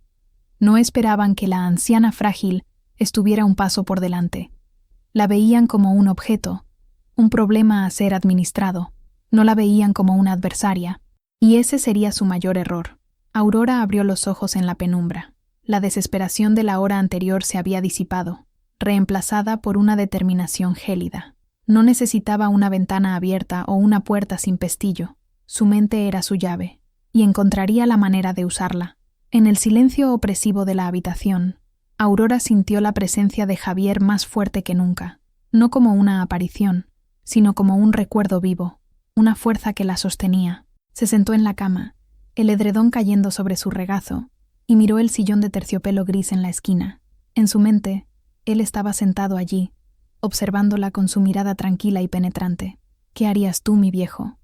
No esperaban que la anciana frágil estuviera un paso por delante. La veían como un objeto, un problema a ser administrado. No la veían como una adversaria, y ese sería su mayor error. Aurora abrió los ojos en la penumbra. La desesperación de la hora anterior se había disipado, reemplazada por una determinación gélida. No necesitaba una ventana abierta o una puerta sin pestillo. Su mente era su llave, y encontraría la manera de usarla. En el silencio opresivo de la habitación, Aurora sintió la presencia de Javier más fuerte que nunca, no como una aparición, sino como un recuerdo vivo, una fuerza que la sostenía. Se sentó en la cama, el edredón cayendo sobre su regazo, y miró el sillón de terciopelo gris en la esquina. En su mente, él estaba sentado allí, observándola con su mirada tranquila y penetrante. «¿Qué harías tú, mi viejo?»,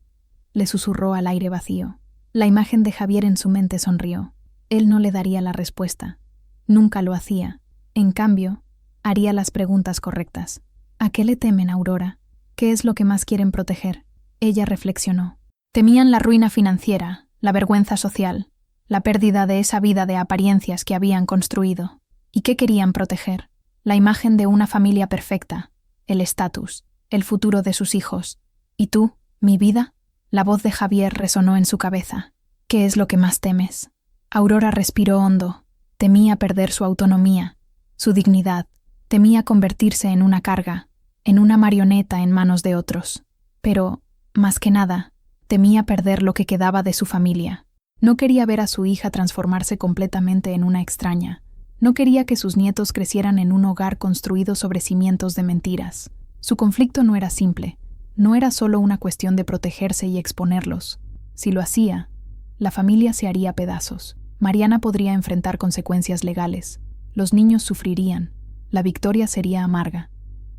le susurró al aire vacío. La imagen de Javier en su mente sonrió. Él no le daría la respuesta. Nunca lo hacía. En cambio, haría las preguntas correctas. ¿A qué le temen, Aurora? ¿Qué es lo que más quieren proteger? Ella reflexionó. Temían la ruina financiera, la vergüenza social, la pérdida de esa vida de apariencias que habían construido. ¿Y qué querían proteger? La imagen de una familia perfecta, el estatus, el futuro de sus hijos. ¿Y tú, mi vida? La voz de Javier resonó en su cabeza. ¿Qué es lo que más temes? Aurora respiró hondo. Temía perder su autonomía, su dignidad. Temía convertirse en una carga, en una marioneta en manos de otros. Pero, más que nada, temía perder lo que quedaba de su familia. No quería ver a su hija transformarse completamente en una extraña. No quería que sus nietos crecieran en un hogar construido sobre cimientos de mentiras. Su conflicto no era simple. No era solo una cuestión de protegerse y exponerlos. Si lo hacía, la familia se haría pedazos. Mariana podría enfrentar consecuencias legales. Los niños sufrirían. La victoria sería amarga,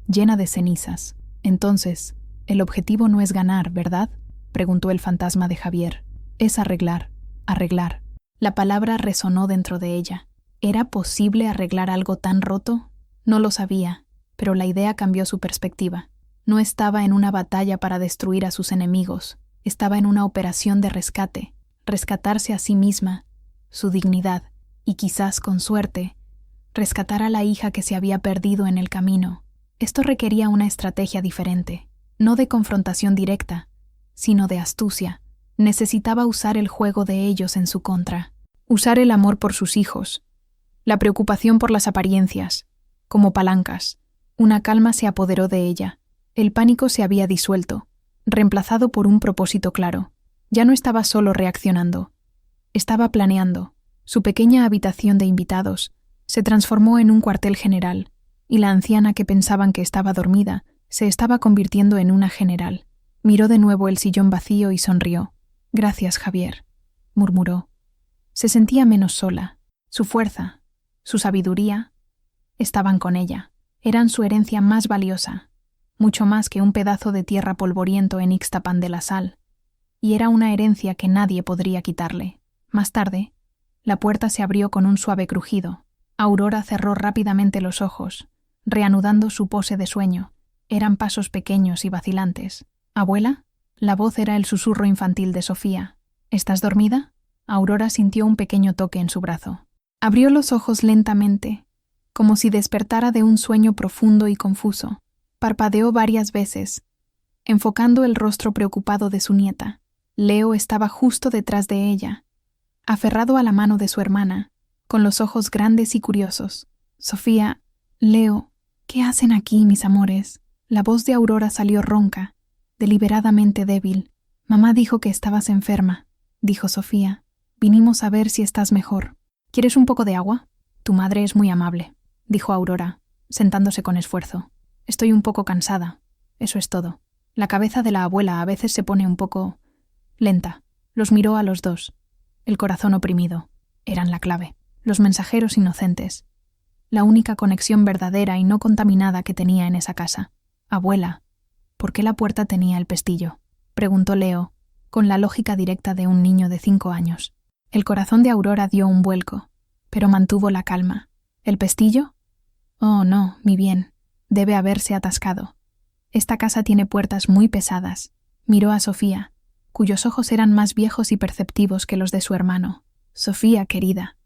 llena de cenizas. Entonces, el objetivo no es ganar, ¿verdad?, preguntó el fantasma de Javier. Es arreglar, arreglar. La palabra resonó dentro de ella. ¿Era posible arreglar algo tan roto? No lo sabía, pero la idea cambió su perspectiva. No estaba en una batalla para destruir a sus enemigos. Estaba en una operación de rescate, rescatarse a sí misma, su dignidad, y quizás, con suerte, rescatar a la hija que se había perdido en el camino. Esto requería una estrategia diferente, no de confrontación directa, sino de astucia. Necesitaba usar el juego de ellos en su contra, usar el amor por sus hijos, la preocupación por las apariencias, como palancas. Una calma se apoderó de ella. El pánico se había disuelto, reemplazado por un propósito claro. Ya no estaba solo reaccionando, estaba planeando. Su pequeña habitación de invitados se transformó en un cuartel general, y la anciana que pensaban que estaba dormida se estaba convirtiendo en una general. Miró de nuevo el sillón vacío y sonrió. «Gracias, Javier», murmuró. Se sentía menos sola. Su fuerza, su sabiduría, estaban con ella. Eran su herencia más valiosa, mucho más que un pedazo de tierra polvoriento en Ixtapan de la Sal. Y era una herencia que nadie podría quitarle. Más tarde, la puerta se abrió con un suave crujido. Aurora cerró rápidamente los ojos, reanudando su pose de sueño. Eran pasos pequeños y vacilantes. «¿Abuela?» La voz era el susurro infantil de Sofía. «¿Estás dormida?» Aurora sintió un pequeño toque en su brazo. Abrió los ojos lentamente, como si despertara de un sueño profundo y confuso. Parpadeó varias veces, enfocando el rostro preocupado de su nieta. Leo estaba justo detrás de ella, aferrado a la mano de su hermana, con los ojos grandes y curiosos. Sofía, Leo, ¿qué hacen aquí, mis amores? La voz de Aurora salió ronca, deliberadamente débil. Mamá dijo que estabas enferma, dijo Sofía. Vinimos a ver si estás mejor. ¿Quieres un poco de agua? Tu madre es muy amable, dijo Aurora, sentándose con esfuerzo. Estoy un poco cansada, eso es todo. La cabeza de la abuela a veces se pone un poco lenta. Los miró a los dos. El corazón oprimido. Eran la clave. Los mensajeros inocentes. La única conexión verdadera y no contaminada que tenía en esa casa. Abuela, ¿por qué la puerta tenía el pestillo?, preguntó Leo, con la lógica directa de un niño de 5 años. El corazón de Aurora dio un vuelco, pero mantuvo la calma. ¿El pestillo? Oh, no, mi bien. Debe haberse atascado. Esta casa tiene puertas muy pesadas. Miró a Sofía, cuyos ojos eran más viejos y perceptivos que los de su hermano. Sofía, querida,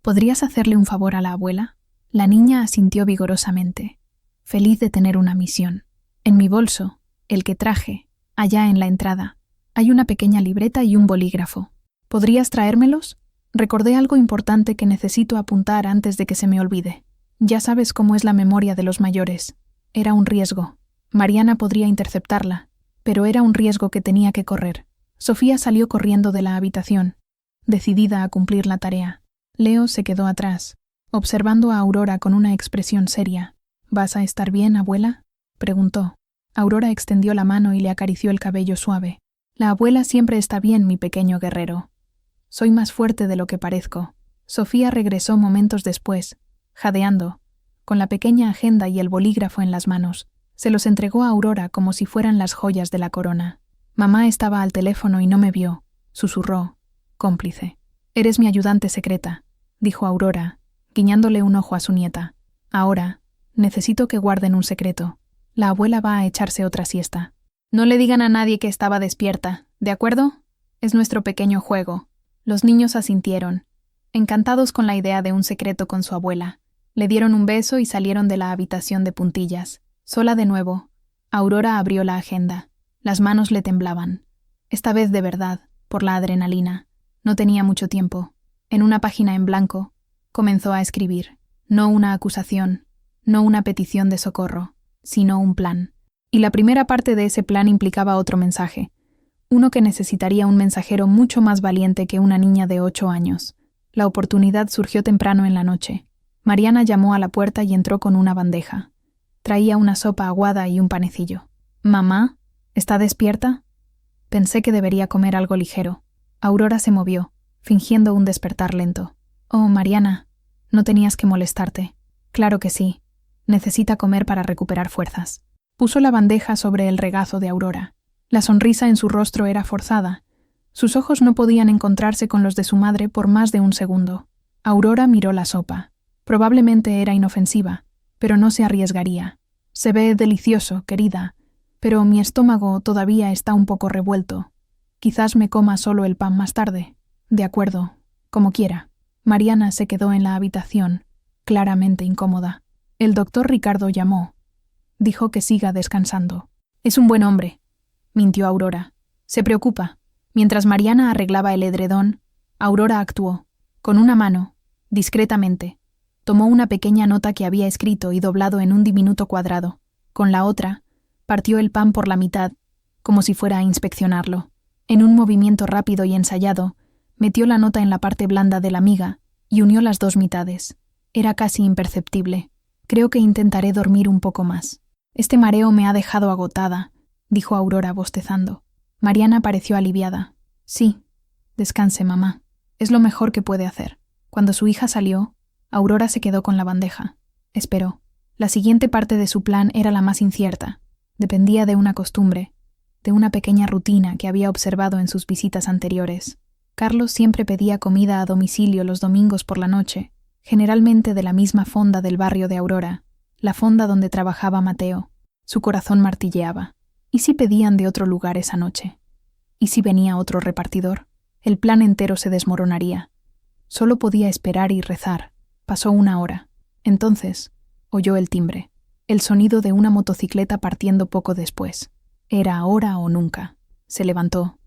¿podrías hacerle un favor a la abuela? La niña asintió vigorosamente, feliz de tener una misión. En mi bolso, el que traje, allá en la entrada, hay una pequeña libreta y un bolígrafo. ¿Podrías traérmelos? Recordé algo importante que necesito apuntar antes de que se me olvide. Ya sabes cómo es la memoria de los mayores. Era un riesgo. Mariana podría interceptarla, pero era un riesgo que tenía que correr. Sofía salió corriendo de la habitación, decidida a cumplir la tarea. Leo se quedó atrás, observando a Aurora con una expresión seria. ¿Vas a estar bien, abuela?, preguntó. Aurora extendió la mano y le acarició el cabello suave. La abuela siempre está bien, mi pequeño guerrero. Soy más fuerte de lo que parezco. Sofía regresó momentos después, jadeando, con la pequeña agenda y el bolígrafo en las manos. Se los entregó a Aurora como si fueran las joyas de la corona. Mamá estaba al teléfono y no me vio, susurró, cómplice. Eres mi ayudante secreta, dijo Aurora, guiñándole un ojo a su nieta. Ahora, necesito que guarden un secreto. La abuela va a echarse otra siesta. No le digan a nadie que estaba despierta, ¿de acuerdo? Es nuestro pequeño juego. Los niños asintieron, encantados con la idea de un secreto con su abuela. Le dieron un beso y salieron de la habitación de puntillas. Sola de nuevo, Aurora abrió la agenda. Las manos le temblaban. Esta vez de verdad, por la adrenalina. No tenía mucho tiempo. En una página en blanco, comenzó a escribir. No una acusación, no una petición de socorro, sino un plan. Y la primera parte de ese plan implicaba otro mensaje. Uno que necesitaría un mensajero mucho más valiente que una niña de 8 años. La oportunidad surgió temprano en la noche. Mariana llamó a la puerta y entró con una bandeja. Traía una sopa aguada y un panecillo. «¿Mamá? ¿Está despierta?» Pensé que debería comer algo ligero. Aurora se movió, fingiendo un despertar lento. «Oh, Mariana, no tenías que molestarte». «Claro que sí. Necesita comer para recuperar fuerzas». Puso la bandeja sobre el regazo de Aurora. La sonrisa en su rostro era forzada. Sus ojos no podían encontrarse con los de su madre por más de un segundo. Aurora miró la sopa. Probablemente era inofensiva, pero no se arriesgaría. «Se ve delicioso, querida, pero mi estómago todavía está un poco revuelto. Quizás me coma solo el pan más tarde». «De acuerdo, como quiera». Mariana se quedó en la habitación, claramente incómoda. El doctor Ricardo llamó. Dijo que siga descansando. «Es un buen hombre», mintió Aurora. «Se preocupa». Mientras Mariana arreglaba el edredón, Aurora actuó. Con una mano, discretamente, tomó una pequeña nota que había escrito y doblado en un diminuto cuadrado. Con la otra, partió el pan por la mitad, como si fuera a inspeccionarlo. En un movimiento rápido y ensayado, metió la nota en la parte blanda de la miga y unió las dos mitades. Era casi imperceptible. «Creo que intentaré dormir un poco más. Este mareo me ha dejado agotada», dijo Aurora bostezando. Mariana pareció aliviada. «Sí, descanse, mamá. Es lo mejor que puede hacer». Cuando su hija salió, Aurora se quedó con la bandeja. Esperó. La siguiente parte de su plan era la más incierta. Dependía de una costumbre, de una pequeña rutina que había observado en sus visitas anteriores. Carlos siempre pedía comida a domicilio los domingos por la noche, generalmente de la misma fonda del barrio de Aurora, la fonda donde trabajaba Mateo. Su corazón martilleaba. ¿Y si pedían de otro lugar esa noche? ¿Y si venía otro repartidor? El plan entero se desmoronaría. Solo podía esperar y rezar. Pasó 1 hora. Entonces, oyó el timbre. El sonido de una motocicleta partiendo poco después. Era ahora o nunca. Se levantó,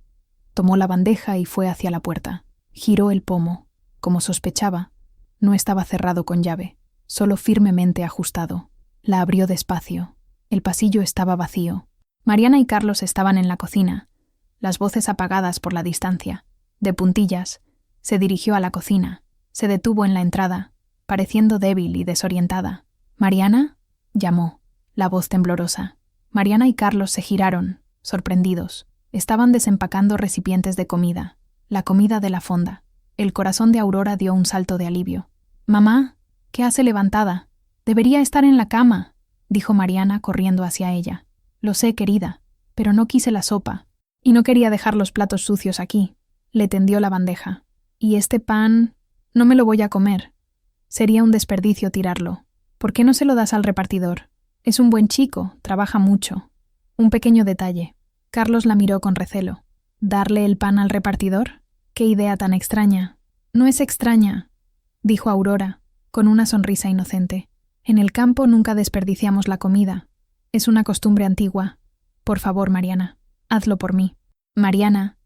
tomó la bandeja y fue hacia la puerta. Giró el pomo. Como sospechaba, no estaba cerrado con llave, solo firmemente ajustado. La abrió despacio. El pasillo estaba vacío. Mariana y Carlos estaban en la cocina, las voces apagadas por la distancia. De puntillas, se dirigió a la cocina. Se detuvo en la entrada, pareciendo débil y desorientada. «¿Mariana?», llamó, la voz temblorosa. Mariana y Carlos se giraron, sorprendidos. Estaban desempacando recipientes de comida, la comida de la fonda. El corazón de Aurora dio un salto de alivio. «Mamá, ¿qué hace levantada? Debería estar en la cama», dijo Mariana corriendo hacia ella. «Lo sé, querida, pero no quise la sopa. Y no quería dejar los platos sucios aquí». Le tendió la bandeja. «Y este pan, no me lo voy a comer. Sería un desperdicio tirarlo. ¿Por qué no se lo das al repartidor? Es un buen chico, trabaja mucho. Un pequeño detalle». Carlos la miró con recelo. «¿Darle el pan al repartidor? Qué idea tan extraña». «No es extraña», dijo Aurora, con una sonrisa inocente. «En el campo nunca desperdiciamos la comida. Es una costumbre antigua. Por favor, Mariana, hazlo por mí». Mariana,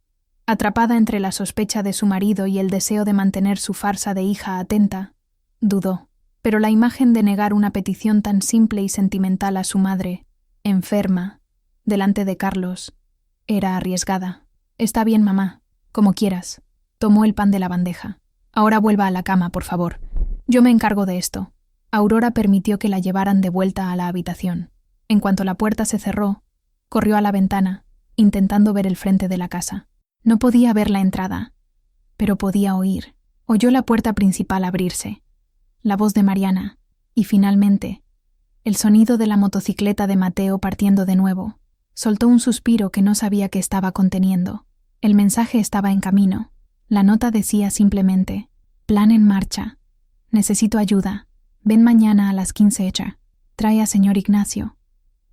atrapada entre la sospecha de su marido y el deseo de mantener su farsa de hija atenta, dudó. Pero la imagen de negar una petición tan simple y sentimental a su madre, enferma, delante de Carlos, era arriesgada. «Está bien, mamá, como quieras». Tomó el pan de la bandeja. «Ahora vuelva a la cama, por favor. Yo me encargo de esto». Aurora permitió que la llevaran de vuelta a la habitación. En cuanto la puerta se cerró, corrió a la ventana, intentando ver el frente de la casa. No podía ver la entrada, pero podía oír. Oyó la puerta principal abrirse, la voz de Mariana, y finalmente, el sonido de la motocicleta de Mateo partiendo de nuevo. Soltó un suspiro que no sabía que estaba conteniendo. El mensaje estaba en camino. La nota decía simplemente: «Plan en marcha. Necesito ayuda. Ven mañana a las 15 hecha. Trae a señor Ignacio.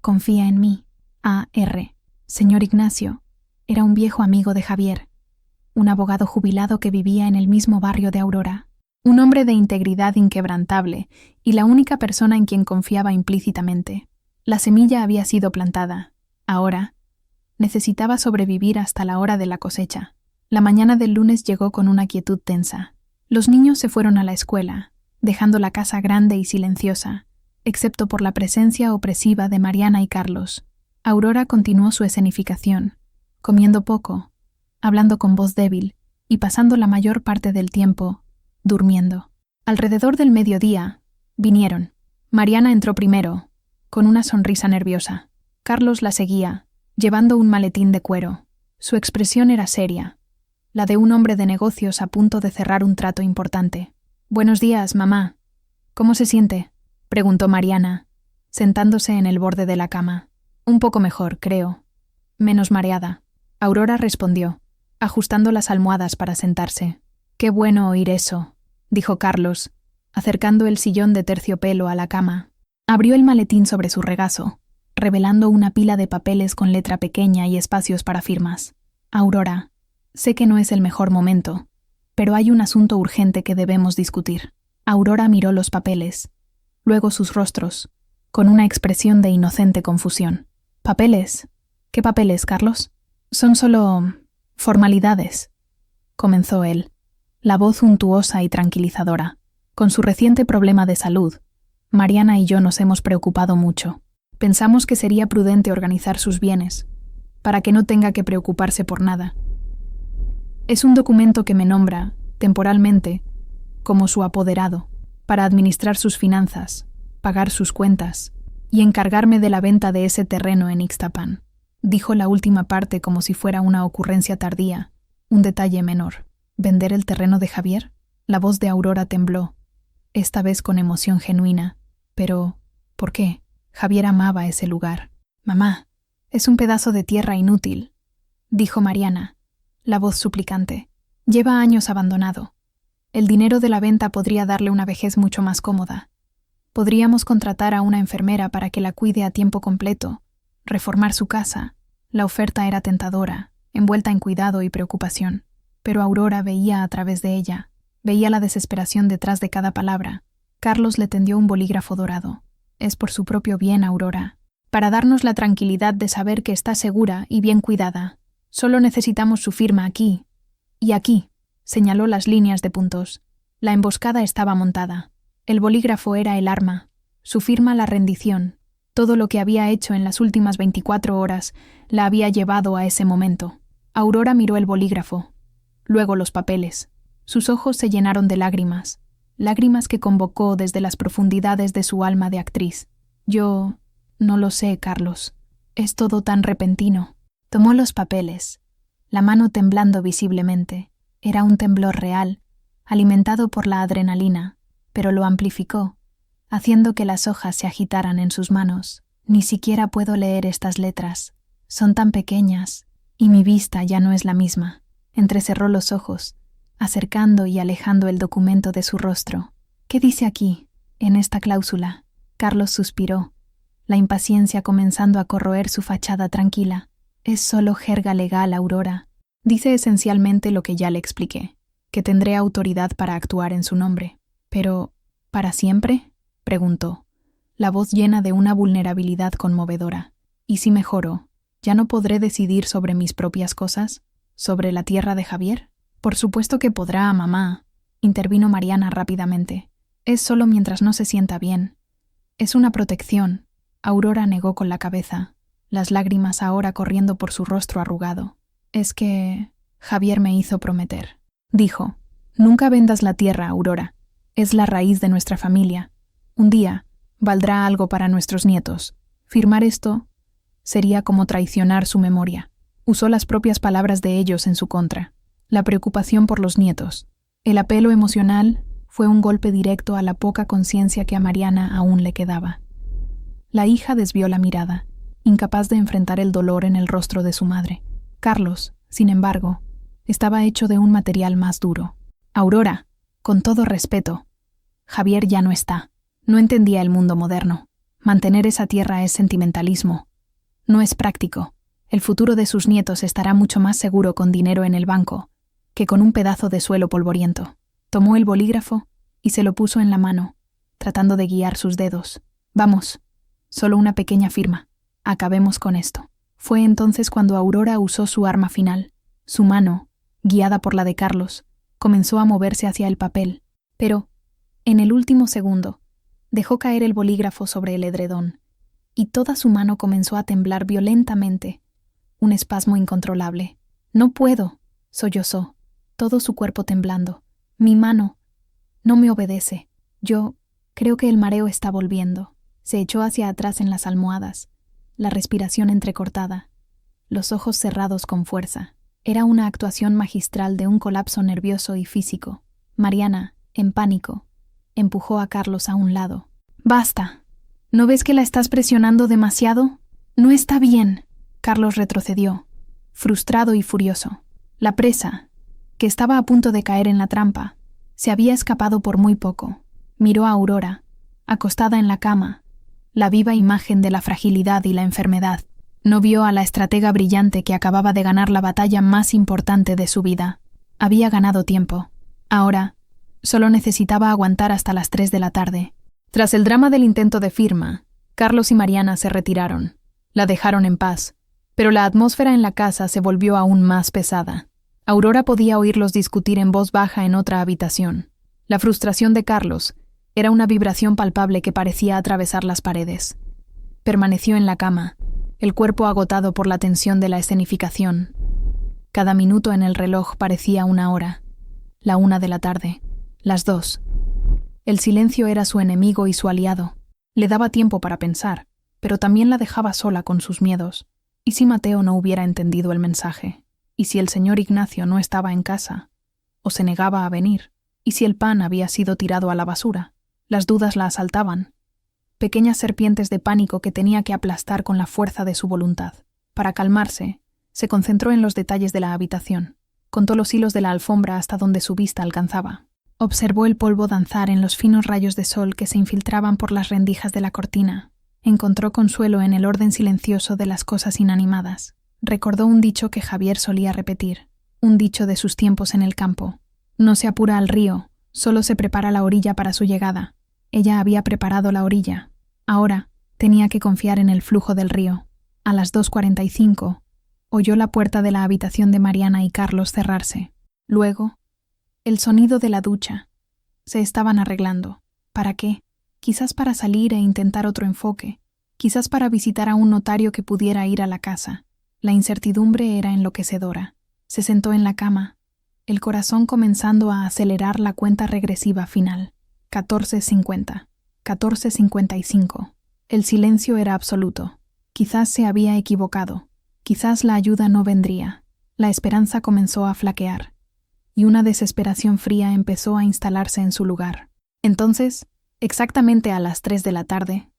Confía en mí. A.R.». Señor Ignacio era un viejo amigo de Javier, un abogado jubilado que vivía en el mismo barrio de Aurora, un hombre de integridad inquebrantable y la única persona en quien confiaba implícitamente. La semilla había sido plantada. Ahora necesitaba sobrevivir hasta la hora de la cosecha. La mañana del lunes llegó con una quietud tensa. Los niños se fueron a la escuela, dejando la casa grande y silenciosa, excepto por la presencia opresiva de Mariana y Carlos. Aurora continuó su escenificación, comiendo poco, hablando con voz débil y pasando la mayor parte del tiempo durmiendo. Alrededor del mediodía, vinieron. Mariana entró primero, con una sonrisa nerviosa. Carlos la seguía, llevando un maletín de cuero. Su expresión era seria, la de un hombre de negocios a punto de cerrar un trato importante. «Buenos días, mamá. ¿Cómo se siente?», preguntó Mariana, sentándose en el borde de la cama. «Un poco mejor, creo. Menos mareada». Aurora respondió, ajustando las almohadas para sentarse. «Qué bueno oír eso», dijo Carlos, acercando el sillón de terciopelo a la cama. Abrió el maletín sobre su regazo, revelando una pila de papeles con letra pequeña y espacios para firmas. «Aurora, sé que no es el mejor momento, pero hay un asunto urgente que debemos discutir». Aurora miró los papeles, luego sus rostros, con una expresión de inocente confusión. «¿Papeles? ¿Qué papeles, Carlos?» «Son solo formalidades», comenzó él, la voz untuosa y tranquilizadora. «Con su reciente problema de salud, Mariana y yo nos hemos preocupado mucho. Pensamos que sería prudente organizar sus bienes, para que no tenga que preocuparse por nada. Es un documento que me nombra, temporalmente, como su apoderado, para administrar sus finanzas, pagar sus cuentas y encargarme de la venta de ese terreno en Ixtapan». Dijo la última parte como si fuera una ocurrencia tardía, un detalle menor. ¿Vender el terreno de Javier? La voz de Aurora tembló, esta vez con emoción genuina. «Pero, ¿por qué? Javier amaba ese lugar». «Mamá, es un pedazo de tierra inútil», dijo Mariana, la voz suplicante. «Lleva años abandonado. El dinero de la venta podría darle una vejez mucho más cómoda. Podríamos contratar a una enfermera para que la cuide a tiempo completo, reformar su casa». La oferta era tentadora, envuelta en cuidado y preocupación, pero Aurora veía a través de ella. Veía la desesperación detrás de cada palabra. Carlos le tendió un bolígrafo dorado. Es por su propio bien, Aurora. Para darnos la tranquilidad de saber que está segura y bien cuidada. Solo necesitamos su firma aquí. Y aquí, señaló las líneas de puntos. La emboscada estaba montada. El bolígrafo era el arma. Su firma la rendición. Todo lo que había hecho en las últimas 24 horas la había llevado a ese momento. Aurora miró el bolígrafo. Luego los papeles. Sus ojos se llenaron de lágrimas. Lágrimas que convocó desde las profundidades de su alma de actriz. Yo no lo sé, Carlos. Es todo tan repentino. Tomó los papeles, la mano temblando visiblemente. Era un temblor real, alimentado por la adrenalina, pero lo amplificó, haciendo que las hojas se agitaran en sus manos. Ni siquiera puedo leer estas letras. Son tan pequeñas, y mi vista ya no es la misma. Entrecerró los ojos, acercando y alejando el documento de su rostro. ¿Qué dice aquí, en esta cláusula? Carlos suspiró, la impaciencia comenzando a corroer su fachada tranquila. Es solo jerga legal, Aurora. Dice esencialmente lo que ya le expliqué, que tendré autoridad para actuar en su nombre. Pero, ¿para siempre?, preguntó, la voz llena de una vulnerabilidad conmovedora. ¿Y si mejoro, ya no podré decidir sobre mis propias cosas? ¿Sobre la tierra de Javier? Por supuesto que podrá, mamá, intervino Mariana rápidamente. Es solo mientras no se sienta bien. Es una protección. Aurora negó con la cabeza, las lágrimas ahora corriendo por su rostro arrugado. Es que Javier me hizo prometer. Dijo, nunca vendas la tierra, Aurora. Es la raíz de nuestra familia. Un día valdrá algo para nuestros nietos. Firmar esto sería como traicionar su memoria. Usó las propias palabras de ellos en su contra. La preocupación por los nietos. El apelo emocional fue un golpe directo a la poca conciencia que a Mariana aún le quedaba. La hija desvió la mirada, incapaz de enfrentar el dolor en el rostro de su madre. Carlos, sin embargo, estaba hecho de un material más duro. Aurora, con todo respeto, Javier ya no está. No entendía el mundo moderno. Mantener esa tierra es sentimentalismo. No es práctico. El futuro de sus nietos estará mucho más seguro con dinero en el banco que con un pedazo de suelo polvoriento. Tomó el bolígrafo y se lo puso en la mano, tratando de guiar sus dedos. Vamos, solo una pequeña firma. Acabemos con esto. Fue entonces cuando Aurora usó su arma final. Su mano, guiada por la de Carlos, comenzó a moverse hacia el papel, pero, en el último segundo, dejó caer el bolígrafo sobre el edredón, y toda su mano comenzó a temblar violentamente. Un espasmo incontrolable. «No puedo», sollozó, todo su cuerpo temblando. «Mi mano no me obedece. Yo creo que el mareo está volviendo». Se echó hacia atrás en las almohadas, la respiración entrecortada, los ojos cerrados con fuerza. Era una actuación magistral de un colapso nervioso y físico. Mariana, en pánico, empujó a Carlos a un lado. «Basta. ¿No ves que la estás presionando demasiado? No está bien». Carlos retrocedió, frustrado y furioso. La presa, que estaba a punto de caer en la trampa, se había escapado por muy poco. Miró a Aurora, acostada en la cama, la viva imagen de la fragilidad y la enfermedad. No vio a la estratega brillante que acababa de ganar la batalla más importante de su vida. Había ganado tiempo. Ahora, solo necesitaba aguantar hasta las 3 de la tarde. Tras el drama del intento de firma, Carlos y Mariana se retiraron. La dejaron en paz, pero la atmósfera en la casa se volvió aún más pesada. Aurora podía oírlos discutir en voz baja en otra habitación. La frustración de Carlos era una vibración palpable que parecía atravesar las paredes. Permaneció en la cama, el cuerpo agotado por la tensión de la escenificación. Cada minuto en el reloj parecía una hora. La 1 de la tarde, las 2. El silencio era su enemigo y su aliado. Le daba tiempo para pensar, pero también la dejaba sola con sus miedos. ¿Y si Mateo no hubiera entendido el mensaje? ¿Y si el señor Ignacio no estaba en casa? ¿O se negaba a venir? ¿Y si el pan había sido tirado a la basura? Las dudas la asaltaban. Pequeñas serpientes de pánico que tenía que aplastar con la fuerza de su voluntad. Para calmarse, se concentró en los detalles de la habitación. Contó los hilos de la alfombra hasta donde su vista alcanzaba. Observó el polvo danzar en los finos rayos de sol que se infiltraban por las rendijas de la cortina. Encontró consuelo en el orden silencioso de las cosas inanimadas. Recordó un dicho que Javier solía repetir, un dicho de sus tiempos en el campo. No se apura al río Solo se prepara la orilla para su llegada. Ella había preparado la orilla. Ahora tenía que confiar en el flujo del río. A las 2:45 oyó la puerta de la habitación de Mariana y Carlos cerrarse. Luego, el sonido de la ducha. Se estaban arreglando. ¿Para qué? Quizás para salir e intentar otro enfoque. Quizás para visitar a un notario que pudiera ir a la casa. La incertidumbre era enloquecedora. Se sentó en la cama, el corazón comenzando a acelerar la cuenta regresiva final. 14:50, 14:55. El silencio era absoluto. Quizás se había equivocado. Quizás la ayuda no vendría. La esperanza comenzó a flaquear. Y una desesperación fría empezó a instalarse en su lugar. Entonces, exactamente a las 3 de la tarde,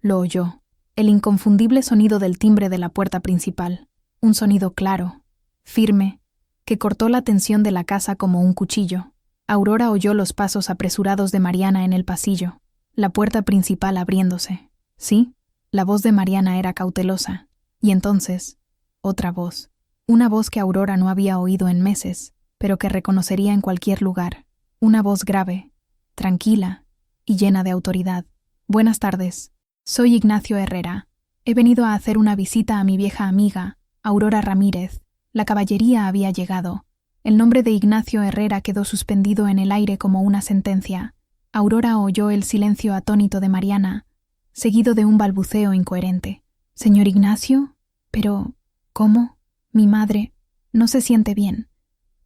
lo oyó. El inconfundible sonido del timbre de la puerta principal. Un sonido claro, firme, que cortó la tensión de la casa como un cuchillo. Aurora oyó los pasos apresurados de Mariana en el pasillo, la puerta principal abriéndose. Sí, la voz de Mariana era cautelosa. Y entonces, otra voz. Una voz que Aurora no había oído en meses, pero que reconocería en cualquier lugar. Una voz grave, tranquila y llena de autoridad. Buenas tardes. Soy Ignacio Herrera. He venido a hacer una visita a mi vieja amiga, Aurora Ramírez. La caballería había llegado. El nombre de Ignacio Herrera quedó suspendido en el aire como una sentencia. Aurora oyó el silencio atónito de Mariana, seguido de un balbuceo incoherente. «¿Señor Ignacio? Pero, ¿cómo? Mi madre no se siente bien.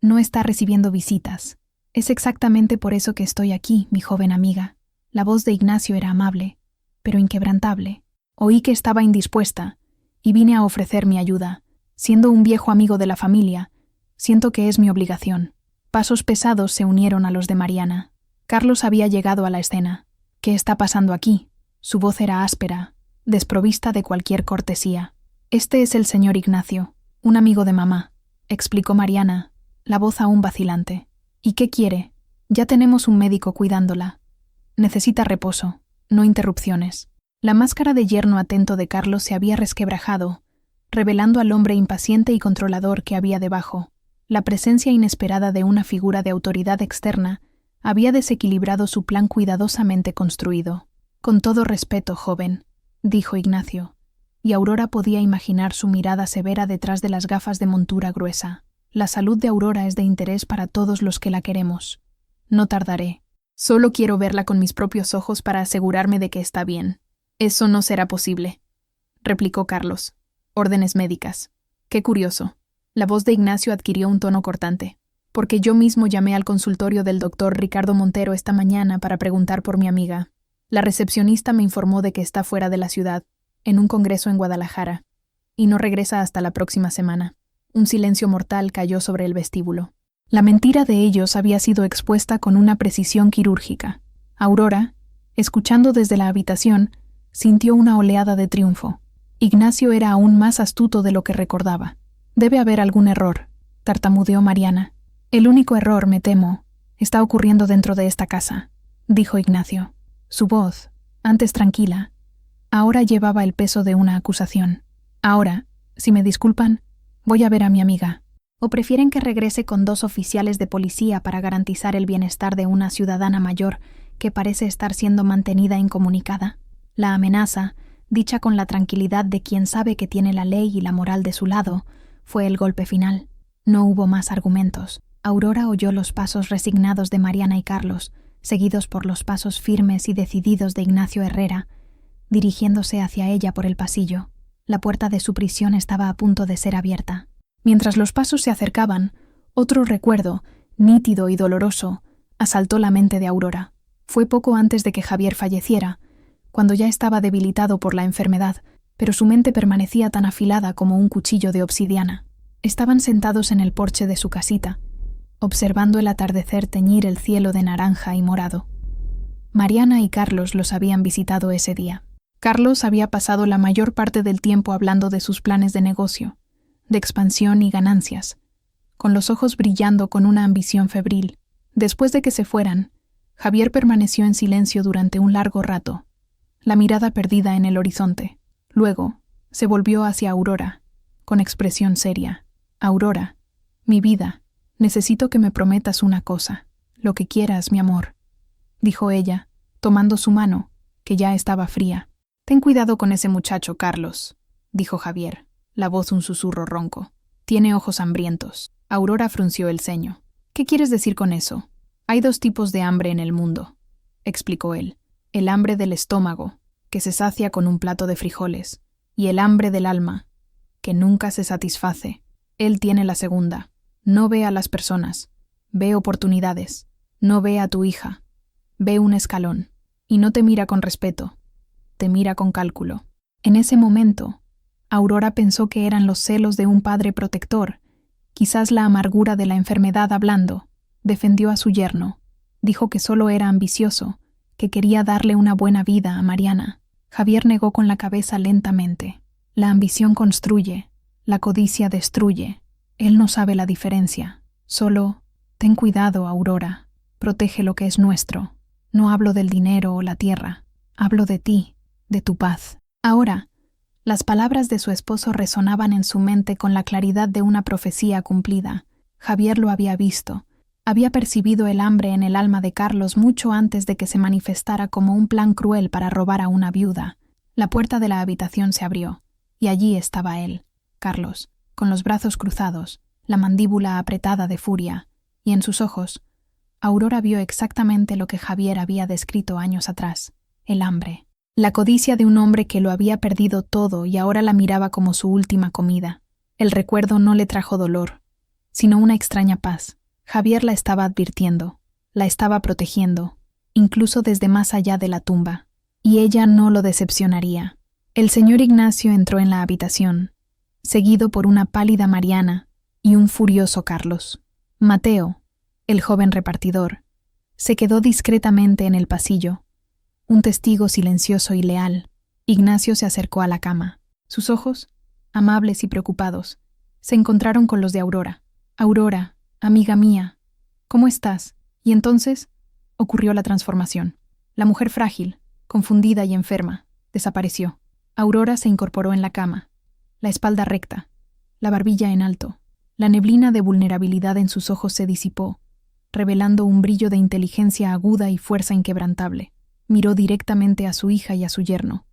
No está recibiendo visitas. Es exactamente por eso que estoy aquí, mi joven amiga». La voz de Ignacio era amable, pero inquebrantable. Oí que estaba indispuesta, y vine a ofrecer mi ayuda. Siendo un viejo amigo de la familia, siento que es mi obligación. Pasos pesados se unieron a los de Mariana. Carlos había llegado a la escena. «¿Qué está pasando aquí?» Su voz era áspera, desprovista de cualquier cortesía. «Este es el señor Ignacio, un amigo de mamá», explicó Mariana, la voz aún vacilante. «¿Y qué quiere? Ya tenemos un médico cuidándola. Necesita reposo, no interrupciones». La máscara de yerno atento de Carlos se había resquebrajado, revelando al hombre impaciente y controlador que había debajo. La presencia inesperada de una figura de autoridad externa había desequilibrado su plan cuidadosamente construido. «Con todo respeto, joven», dijo Ignacio, y Aurora podía imaginar su mirada severa detrás de las gafas de montura gruesa. «La salud de Aurora es de interés para todos los que la queremos. No tardaré. Solo quiero verla con mis propios ojos para asegurarme de que está bien». «Eso no será posible», replicó Carlos. «Órdenes médicas». «Qué curioso». La voz de Ignacio adquirió un tono cortante. «Porque yo mismo llamé al consultorio del doctor Ricardo Montero esta mañana para preguntar por mi amiga. La recepcionista me informó de que está fuera de la ciudad, en un congreso en Guadalajara, y no regresa hasta la próxima semana». Un silencio mortal cayó sobre el vestíbulo. La mentira de ellos había sido expuesta con una precisión quirúrgica. Aurora, escuchando desde la habitación, sintió una oleada de triunfo. Ignacio era aún más astuto de lo que recordaba. «Debe haber algún error», tartamudeó Mariana. «El único error, me temo, está ocurriendo dentro de esta casa», dijo Ignacio. Su voz, antes tranquila, ahora llevaba el peso de una acusación. «Ahora, si me disculpan, voy a ver a mi amiga». «¿O prefieren que regrese con 2 oficiales de policía para garantizar el bienestar de una ciudadana mayor que parece estar siendo mantenida incomunicada?» La amenaza, dicha con la tranquilidad de quien sabe que tiene la ley y la moral de su lado, fue el golpe final. No hubo más argumentos. Aurora oyó los pasos resignados de Mariana y Carlos, seguidos por los pasos firmes y decididos de Ignacio Herrera, dirigiéndose hacia ella por el pasillo. La puerta de su prisión estaba a punto de ser abierta. Mientras los pasos se acercaban, otro recuerdo, nítido y doloroso, asaltó la mente de Aurora. Fue poco antes de que Javier falleciera, cuando ya estaba debilitado por la enfermedad, pero su mente permanecía tan afilada como un cuchillo de obsidiana. Estaban sentados en el porche de su casita, observando el atardecer teñir el cielo de naranja y morado. Mariana y Carlos los habían visitado ese día. Carlos había pasado la mayor parte del tiempo hablando de sus planes de negocio, de expansión y ganancias, con los ojos brillando con una ambición febril. Después de que se fueran, Javier permaneció en silencio durante un largo rato, la mirada perdida en el horizonte. Luego, se volvió hacia Aurora, con expresión seria. «Aurora, mi vida, necesito que me prometas una cosa», Lo que quieras, mi amor, dijo ella, tomando su mano, que ya estaba fría. Ten cuidado con ese muchacho, Carlos, dijo Javier, la voz un susurro ronco. Tiene ojos hambrientos. Aurora frunció el ceño. ¿Qué quieres decir con eso? Hay 2 tipos de hambre en el mundo, explicó él. El hambre del estómago, que se sacia con un plato de frijoles, y el hambre del alma, que nunca se satisface. Él tiene la segunda. No ve a las personas, ve oportunidades. No ve a tu hija, ve un escalón, y no te mira con respeto, te mira con cálculo. En ese momento, Aurora pensó que eran los celos de un padre protector, quizás la amargura de la enfermedad hablando. Defendió a su yerno, dijo que solo era ambicioso, que quería darle una buena vida a Mariana. Javier negó con la cabeza lentamente. La ambición construye, la codicia destruye. Él no sabe la diferencia. Solo, ten cuidado, Aurora. Protege lo que es nuestro. No hablo del dinero o la tierra. Hablo de ti, de tu paz. Ahora, las palabras de su esposo resonaban en su mente con la claridad de una profecía cumplida. Javier lo había visto. Había percibido el hambre en el alma de Carlos mucho antes de que se manifestara como un plan cruel para robar a una viuda. La puerta de la habitación se abrió, y allí estaba él, Carlos, con los brazos cruzados, la mandíbula apretada de furia, y en sus ojos, Aurora vio exactamente lo que Javier había descrito años atrás, el hambre. La codicia de un hombre que lo había perdido todo y ahora la miraba como su última comida. El recuerdo no le trajo dolor, sino una extraña paz. Javier la estaba advirtiendo, la estaba protegiendo, incluso desde más allá de la tumba, y ella no lo decepcionaría. El señor Ignacio entró en la habitación, seguido por una pálida Mariana y un furioso Carlos. Mateo, el joven repartidor, se quedó discretamente en el pasillo, un testigo silencioso y leal. Ignacio se acercó a la cama. Sus ojos, amables y preocupados, se encontraron con los de Aurora. «Aurora, amiga mía, ¿cómo estás?» Y entonces ocurrió la transformación. La mujer frágil, confundida y enferma, desapareció. Aurora se incorporó en la cama, la espalda recta, la barbilla en alto. La neblina de vulnerabilidad en sus ojos se disipó, revelando un brillo de inteligencia aguda y fuerza inquebrantable. Miró directamente a su hija y a su yerno,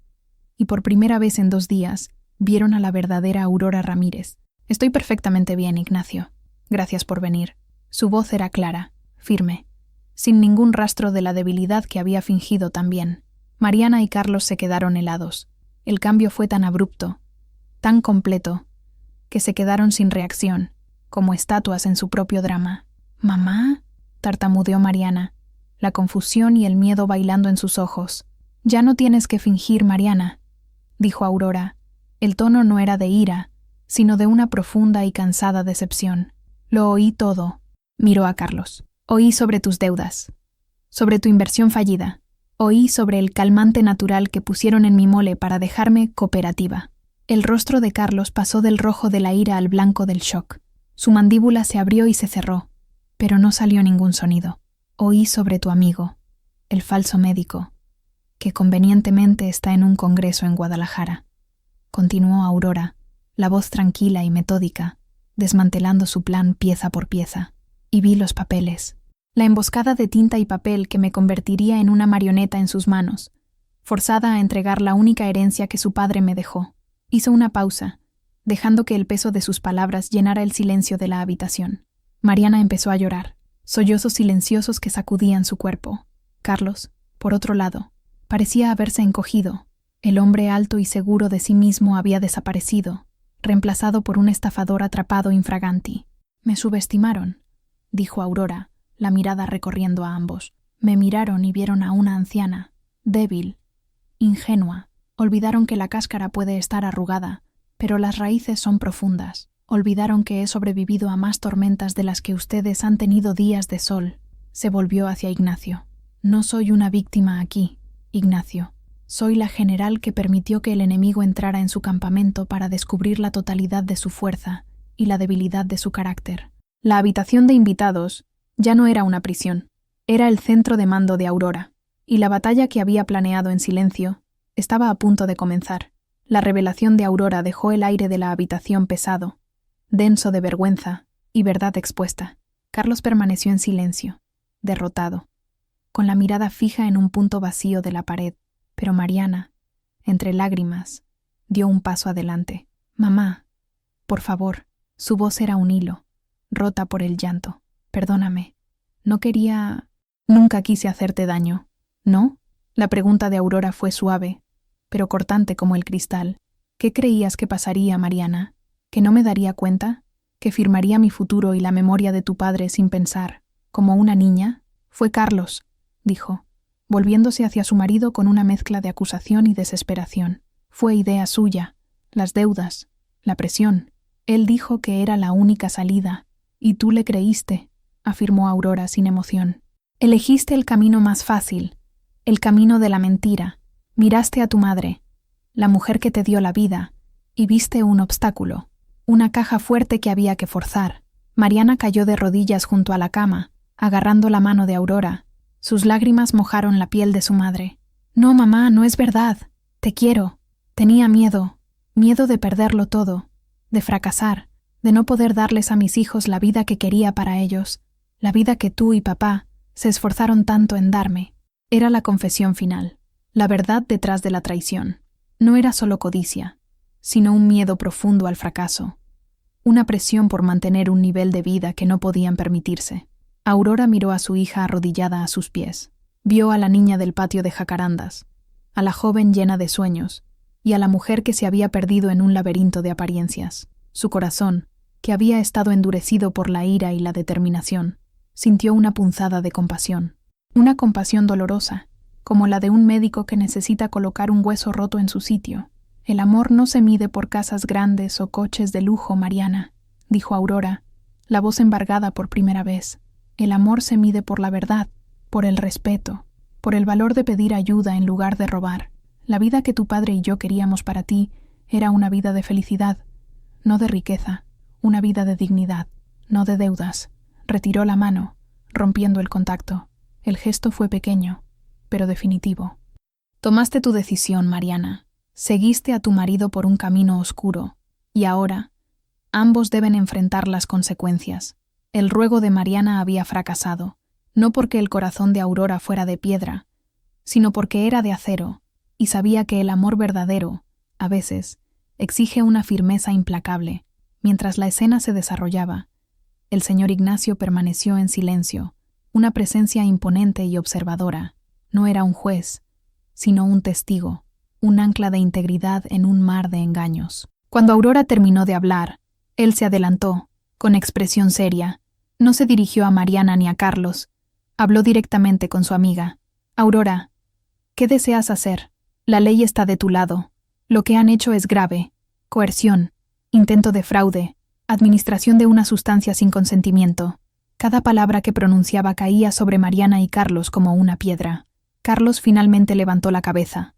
y por primera vez en 2 días vieron a la verdadera Aurora Ramírez. «Estoy perfectamente bien, Ignacio. Gracias por venir». Su voz era clara, firme, sin ningún rastro de la debilidad que había fingido también. Mariana y Carlos se quedaron helados. El cambio fue tan abrupto, tan completo, que se quedaron sin reacción, como estatuas en su propio drama. «¿Mamá?», tartamudeó Mariana, la confusión y el miedo bailando en sus ojos. «Ya no tienes que fingir, Mariana», dijo Aurora. El tono no era de ira, sino de una profunda y cansada decepción. «Lo oí todo», miró a Carlos. «Oí sobre tus deudas, sobre tu inversión fallida. Oí sobre el calmante natural que pusieron en mi mole para dejarme cooperativa». El rostro de Carlos pasó del rojo de la ira al blanco del shock. Su mandíbula se abrió y se cerró, pero no salió ningún sonido. «Oí sobre tu amigo, el falso médico, que convenientemente está en un congreso en Guadalajara», continuó Aurora, la voz tranquila y metódica, desmantelando su plan pieza por pieza. «Y vi los papeles, la emboscada de tinta y papel que me convertiría en una marioneta en sus manos, forzada a entregar la única herencia que su padre me dejó». Hizo una pausa, dejando que el peso de sus palabras llenara el silencio de la habitación. Mariana empezó a llorar, sollozos silenciosos que sacudían su cuerpo. Carlos, por otro lado, parecía haberse encogido. El hombre alto y seguro de sí mismo había desaparecido, reemplazado por un estafador atrapado infraganti. «Me subestimaron», dijo Aurora, la mirada recorriendo a ambos. «Me miraron y vieron a una anciana, débil, ingenua. Olvidaron que la cáscara puede estar arrugada, pero las raíces son profundas. Olvidaron que he sobrevivido a más tormentas de las que ustedes han tenido días de sol». Se volvió hacia Ignacio. «No soy una víctima aquí, Ignacio. Soy la general que permitió que el enemigo entrara en su campamento para descubrir la totalidad de su fuerza y la debilidad de su carácter». La habitación de invitados ya no era una prisión. Era el centro de mando de Aurora, y la batalla que había planeado en silencio estaba a punto de comenzar. La revelación de Aurora dejó el aire de la habitación pesado, denso de vergüenza y verdad expuesta. Carlos permaneció en silencio, derrotado, con la mirada fija en un punto vacío de la pared. Pero Mariana, entre lágrimas, dio un paso adelante. «Mamá, por favor». Su voz era un hilo, rota por el llanto. «Perdóname. No quería... Nunca quise hacerte daño, ¿no?» La pregunta de Aurora fue suave, pero cortante como el cristal. «¿Qué creías que pasaría, Mariana? ¿Que no me daría cuenta? ¿Que firmaría mi futuro y la memoria de tu padre sin pensar, como una niña?» «Fue Carlos», dijo, volviéndose hacia su marido con una mezcla de acusación y desesperación. «Fue idea suya. Las deudas, la presión. Él dijo que era la única salida, y tú le creíste», afirmó Aurora sin emoción. «Elegiste el camino más fácil, el camino de la mentira. Miraste a tu madre, la mujer que te dio la vida, y viste un obstáculo, una caja fuerte que había que forzar». Mariana cayó de rodillas junto a la cama, agarrando la mano de Aurora. Sus lágrimas mojaron la piel de su madre. «No, mamá, no es verdad. Te quiero. Tenía miedo de perderlo todo, de fracasar, de no poder darles a mis hijos la vida que quería para ellos, la vida que tú y papá se esforzaron tanto en darme». Era la confesión final, la verdad detrás de la traición. No era solo codicia, sino un miedo profundo al fracaso, una presión por mantener un nivel de vida que no podían permitirse. Aurora miró a su hija arrodillada a sus pies. Vio a la niña del patio de jacarandas, a la joven llena de sueños, y a la mujer que se había perdido en un laberinto de apariencias. Su corazón, que había estado endurecido por la ira y la determinación, sintió una punzada de compasión. Una compasión dolorosa, como la de un médico que necesita colocar un hueso roto en su sitio. «El amor no se mide por casas grandes o coches de lujo, Mariana», dijo Aurora, la voz embargada por primera vez. «El amor se mide por la verdad, por el respeto, por el valor de pedir ayuda en lugar de robar. La vida que tu padre y yo queríamos para ti era una vida de felicidad, no de riqueza, una vida de dignidad, no de deudas». Retiró la mano, rompiendo el contacto. El gesto fue pequeño, pero definitivo. «Tomaste tu decisión, Mariana. Seguiste a tu marido por un camino oscuro, y ahora ambos deben enfrentar las consecuencias». El ruego de Mariana había fracasado, no porque el corazón de Aurora fuera de piedra, sino porque era de acero, y sabía que el amor verdadero, a veces, exige una firmeza implacable. Mientras la escena se desarrollaba, el señor Ignacio permaneció en silencio, una presencia imponente y observadora. No era un juez, sino un testigo, un ancla de integridad en un mar de engaños. Cuando Aurora terminó de hablar, él se adelantó, con expresión seria. No se dirigió a Mariana ni a Carlos. Habló directamente con su amiga. «Aurora, ¿qué deseas hacer? La ley está de tu lado. Lo que han hecho es grave. Coerción, intento de fraude, administración de una sustancia sin consentimiento». Cada palabra que pronunciaba caía sobre Mariana y Carlos como una piedra. Carlos finalmente levantó la cabeza,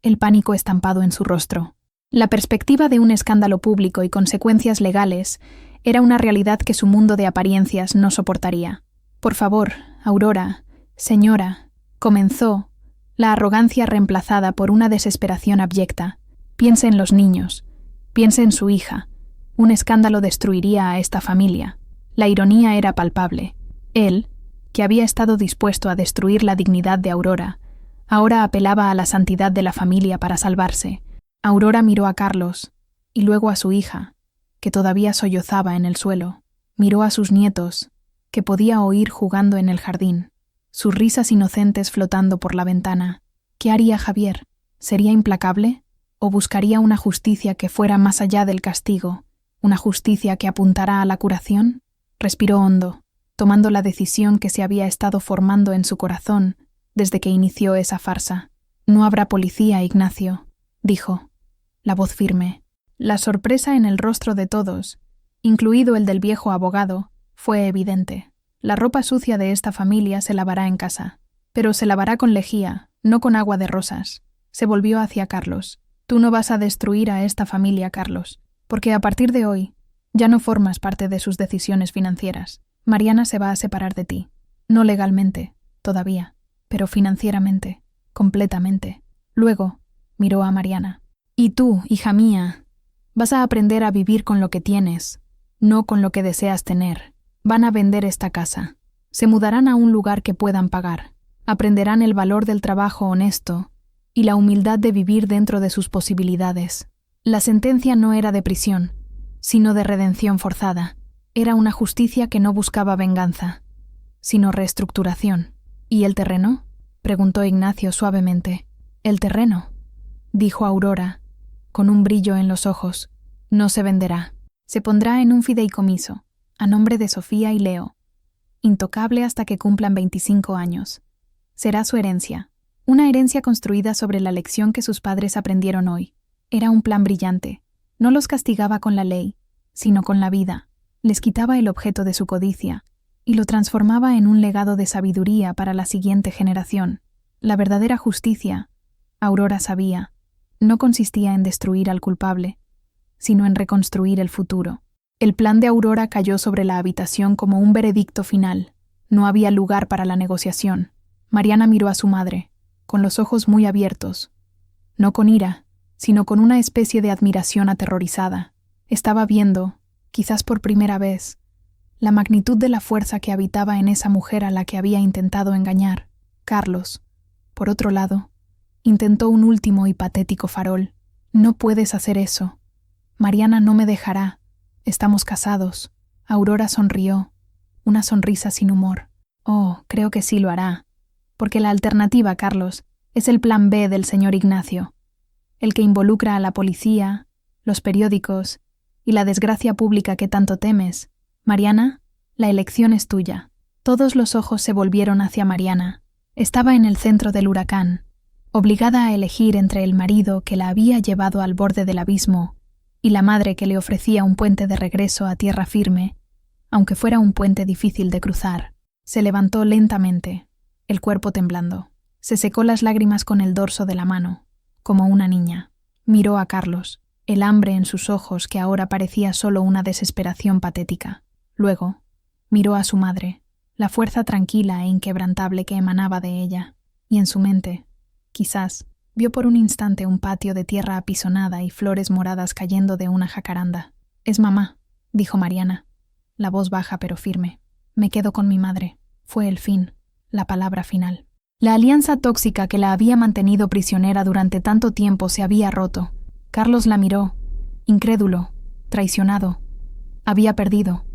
el pánico estampado en su rostro. La perspectiva de un escándalo público y consecuencias legales era una realidad que su mundo de apariencias no soportaría. «Por favor, Aurora, señora», comenzó, la arrogancia reemplazada por una desesperación abyecta. «Piense en los niños, piense en su hija. Un escándalo destruiría a esta familia». La ironía era palpable. Él, que había estado dispuesto a destruir la dignidad de Aurora, ahora apelaba a la santidad de la familia para salvarse. Aurora miró a Carlos, y luego a su hija, que todavía sollozaba en el suelo. Miró a sus nietos, que podía oír jugando en el jardín, sus risas inocentes flotando por la ventana. ¿Qué haría Javier? ¿Sería implacable? ¿O buscaría una justicia que fuera más allá del castigo? ¿Una justicia que apuntara a la curación? Respiró hondo, tomando la decisión que se había estado formando en su corazón desde que inició esa farsa. «No habrá policía, Ignacio», dijo, la voz firme. La sorpresa en el rostro de todos, incluido el del viejo abogado, fue evidente. La ropa sucia de esta familia se lavará en casa, pero se lavará con lejía, no con agua de rosas. Se volvió hacia Carlos. «Tú no vas a destruir a esta familia, Carlos, porque a partir de hoy ya no formas parte de sus decisiones financieras. Mariana se va a separar de ti. No legalmente, todavía, pero financieramente, completamente». Luego, miró a Mariana. «Y tú, hija mía, vas a aprender a vivir con lo que tienes, no con lo que deseas tener. Van a vender esta casa. Se mudarán a un lugar que puedan pagar. Aprenderán el valor del trabajo honesto y la humildad de vivir dentro de sus posibilidades. La sentencia no era de prisión, sino de redención forzada. Era una justicia que no buscaba venganza, sino reestructuración. ¿Y el terreno?, preguntó Ignacio suavemente. «El terreno», dijo Aurora, con un brillo en los ojos, «no se venderá. Se pondrá en un fideicomiso, a nombre de Sofía y Leo, intocable hasta que cumplan 25 años. Será su herencia, una herencia construida sobre la lección que sus padres aprendieron hoy. Era un plan brillante. No los castigaba con la ley, sino con la vida. Les quitaba el objeto de su codicia y lo transformaba en un legado de sabiduría para la siguiente generación. La verdadera justicia, Aurora sabía, no consistía en destruir al culpable, sino en reconstruir el futuro. El plan de Aurora cayó sobre la habitación como un veredicto final. No había lugar para la negociación. Mariana miró a su madre, con los ojos muy abiertos, no con ira, sino con una especie de admiración aterrorizada. Estaba viendo, quizás por primera vez, la magnitud de la fuerza que habitaba en esa mujer a la que había intentado engañar. Carlos, por otro lado, intentó un último y patético farol. «No puedes hacer eso. Mariana no me dejará. Estamos casados». Aurora sonrió, una sonrisa sin humor. «Oh, creo que sí lo hará. Porque la alternativa, Carlos, es el plan B del señor Ignacio, el que involucra a la policía, los periódicos y la desgracia pública que tanto temes. Mariana, la elección es tuya». Todos los ojos se volvieron hacia Mariana. Estaba en el centro del huracán, obligada a elegir entre el marido que la había llevado al borde del abismo y la madre que le ofrecía un puente de regreso a tierra firme, aunque fuera un puente difícil de cruzar. Se levantó lentamente, el cuerpo temblando. Se secó las lágrimas con el dorso de la mano, como una niña. Miró a Carlos, el hambre en sus ojos que ahora parecía solo una desesperación patética. Luego, miró a su madre, la fuerza tranquila e inquebrantable que emanaba de ella, y en su mente, quizás, vio por un instante un patio de tierra apisonada y flores moradas cayendo de una jacaranda. «Es mamá», dijo Mariana, la voz baja pero firme. «Me quedo con mi madre». Fue el fin, la palabra final. La alianza tóxica que la había mantenido prisionera durante tanto tiempo se había roto. Carlos la miró, incrédulo, traicionado. Había perdido.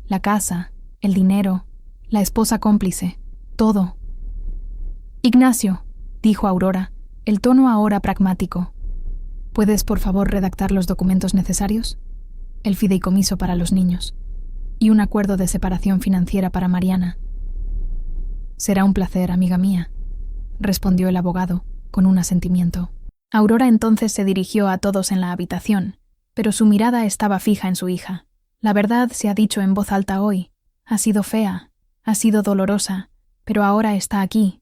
La casa, el dinero, la esposa cómplice, todo. «Ignacio», dijo Aurora, el tono ahora pragmático. «¿Puedes, por favor, redactar los documentos necesarios? El fideicomiso para los niños. Y un acuerdo de separación financiera para Mariana». «Será un placer, amiga mía», respondió el abogado, con un asentimiento. Aurora entonces se dirigió a todos en la habitación, pero su mirada estaba fija en su hija. La verdad se ha dicho en voz alta hoy. Ha sido fea, ha sido dolorosa, pero ahora está aquí,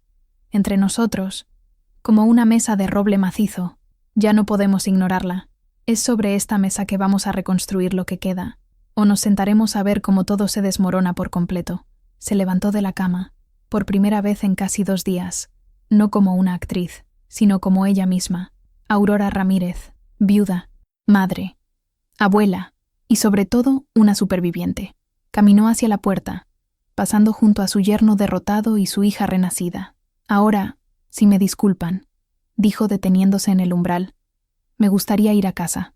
entre nosotros, como una mesa de roble macizo. Ya no podemos ignorarla. Es sobre esta mesa que vamos a reconstruir lo que queda, o nos sentaremos a ver cómo todo se desmorona por completo. Se levantó de la cama, por primera vez en casi 2 días, no como una actriz, sino como ella misma, Aurora Ramírez, viuda, madre, abuela y sobre todo una superviviente. Caminó hacia la puerta, pasando junto a su yerno derrotado y su hija renacida. «Ahora, si me disculpan», dijo deteniéndose en el umbral, «me gustaría ir a casa.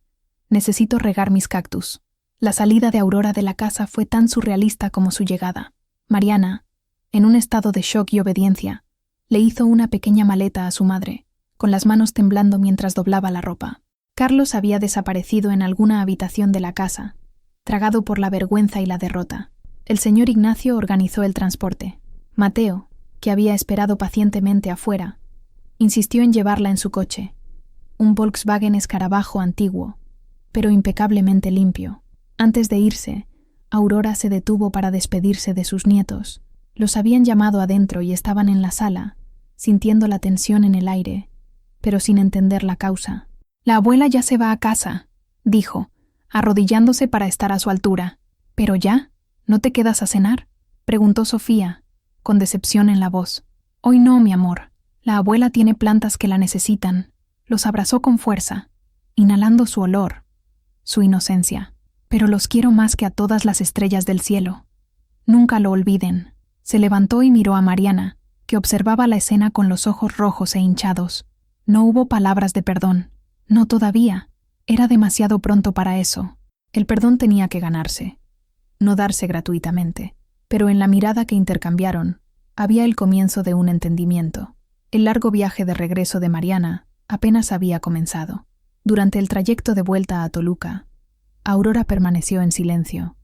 Necesito regar mis cactus». La salida de Aurora de la casa fue tan surrealista como su llegada. Mariana, en un estado de shock y obediencia, le hizo una pequeña maleta a su madre, con las manos temblando mientras doblaba la ropa. Carlos había desaparecido en alguna habitación de la casa, tragado por la vergüenza y la derrota. El señor Ignacio organizó el transporte. Mateo, que había esperado pacientemente afuera, insistió en llevarla en su coche, un Volkswagen escarabajo antiguo, pero impecablemente limpio. Antes de irse, Aurora se detuvo para despedirse de sus nietos. Los habían llamado adentro y estaban en la sala, sintiendo la tensión en el aire, pero sin entender la causa. «La abuela ya se va a casa», dijo, arrodillándose para estar a su altura. «¿Pero ya? ¿No te quedas a cenar?», preguntó Sofía, con decepción en la voz. «Hoy no, mi amor. La abuela tiene plantas que la necesitan». Los abrazó con fuerza, inhalando su olor, su inocencia. «Pero los quiero más que a todas las estrellas del cielo. Nunca lo olviden. Se levantó y miró a Mariana, que observaba la escena con los ojos rojos e hinchados. No hubo palabras de perdón. No todavía. Era demasiado pronto para eso. El perdón tenía que ganarse, no darse gratuitamente. Pero en la mirada que intercambiaron, había el comienzo de un entendimiento. El largo viaje de regreso de Mariana apenas había comenzado. Durante el trayecto de vuelta a Toluca, Aurora permaneció en silencio,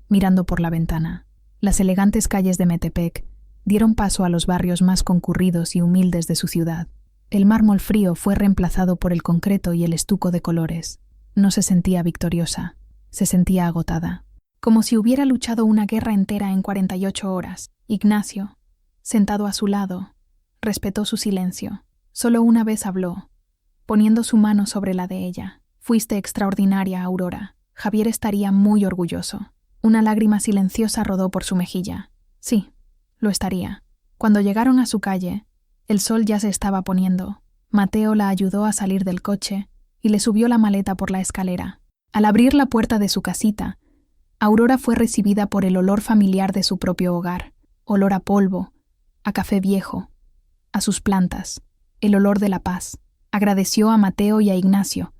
mirando por la ventana. Las elegantes calles de Metepec dieron paso a los barrios más concurridos y humildes de su ciudad. El mármol frío fue reemplazado por el concreto y el estuco de colores. No se sentía victoriosa, se sentía agotada. Como si hubiera luchado una guerra entera en 48 horas. Ignacio, sentado a su lado, respetó su silencio. Solo una vez habló, poniendo su mano sobre la de ella. Fuiste extraordinaria, Aurora. Javier estaría muy orgulloso. Una lágrima silenciosa rodó por su mejilla. Sí, lo estaría. Cuando llegaron a su calle, el sol ya se estaba poniendo. Mateo la ayudó a salir del coche y le subió la maleta por la escalera. Al abrir la puerta de su casita, Aurora fue recibida por el olor familiar de su propio hogar. Olor a polvo, a café viejo, a sus plantas, el olor de la paz. Agradeció a Mateo y a Ignacio,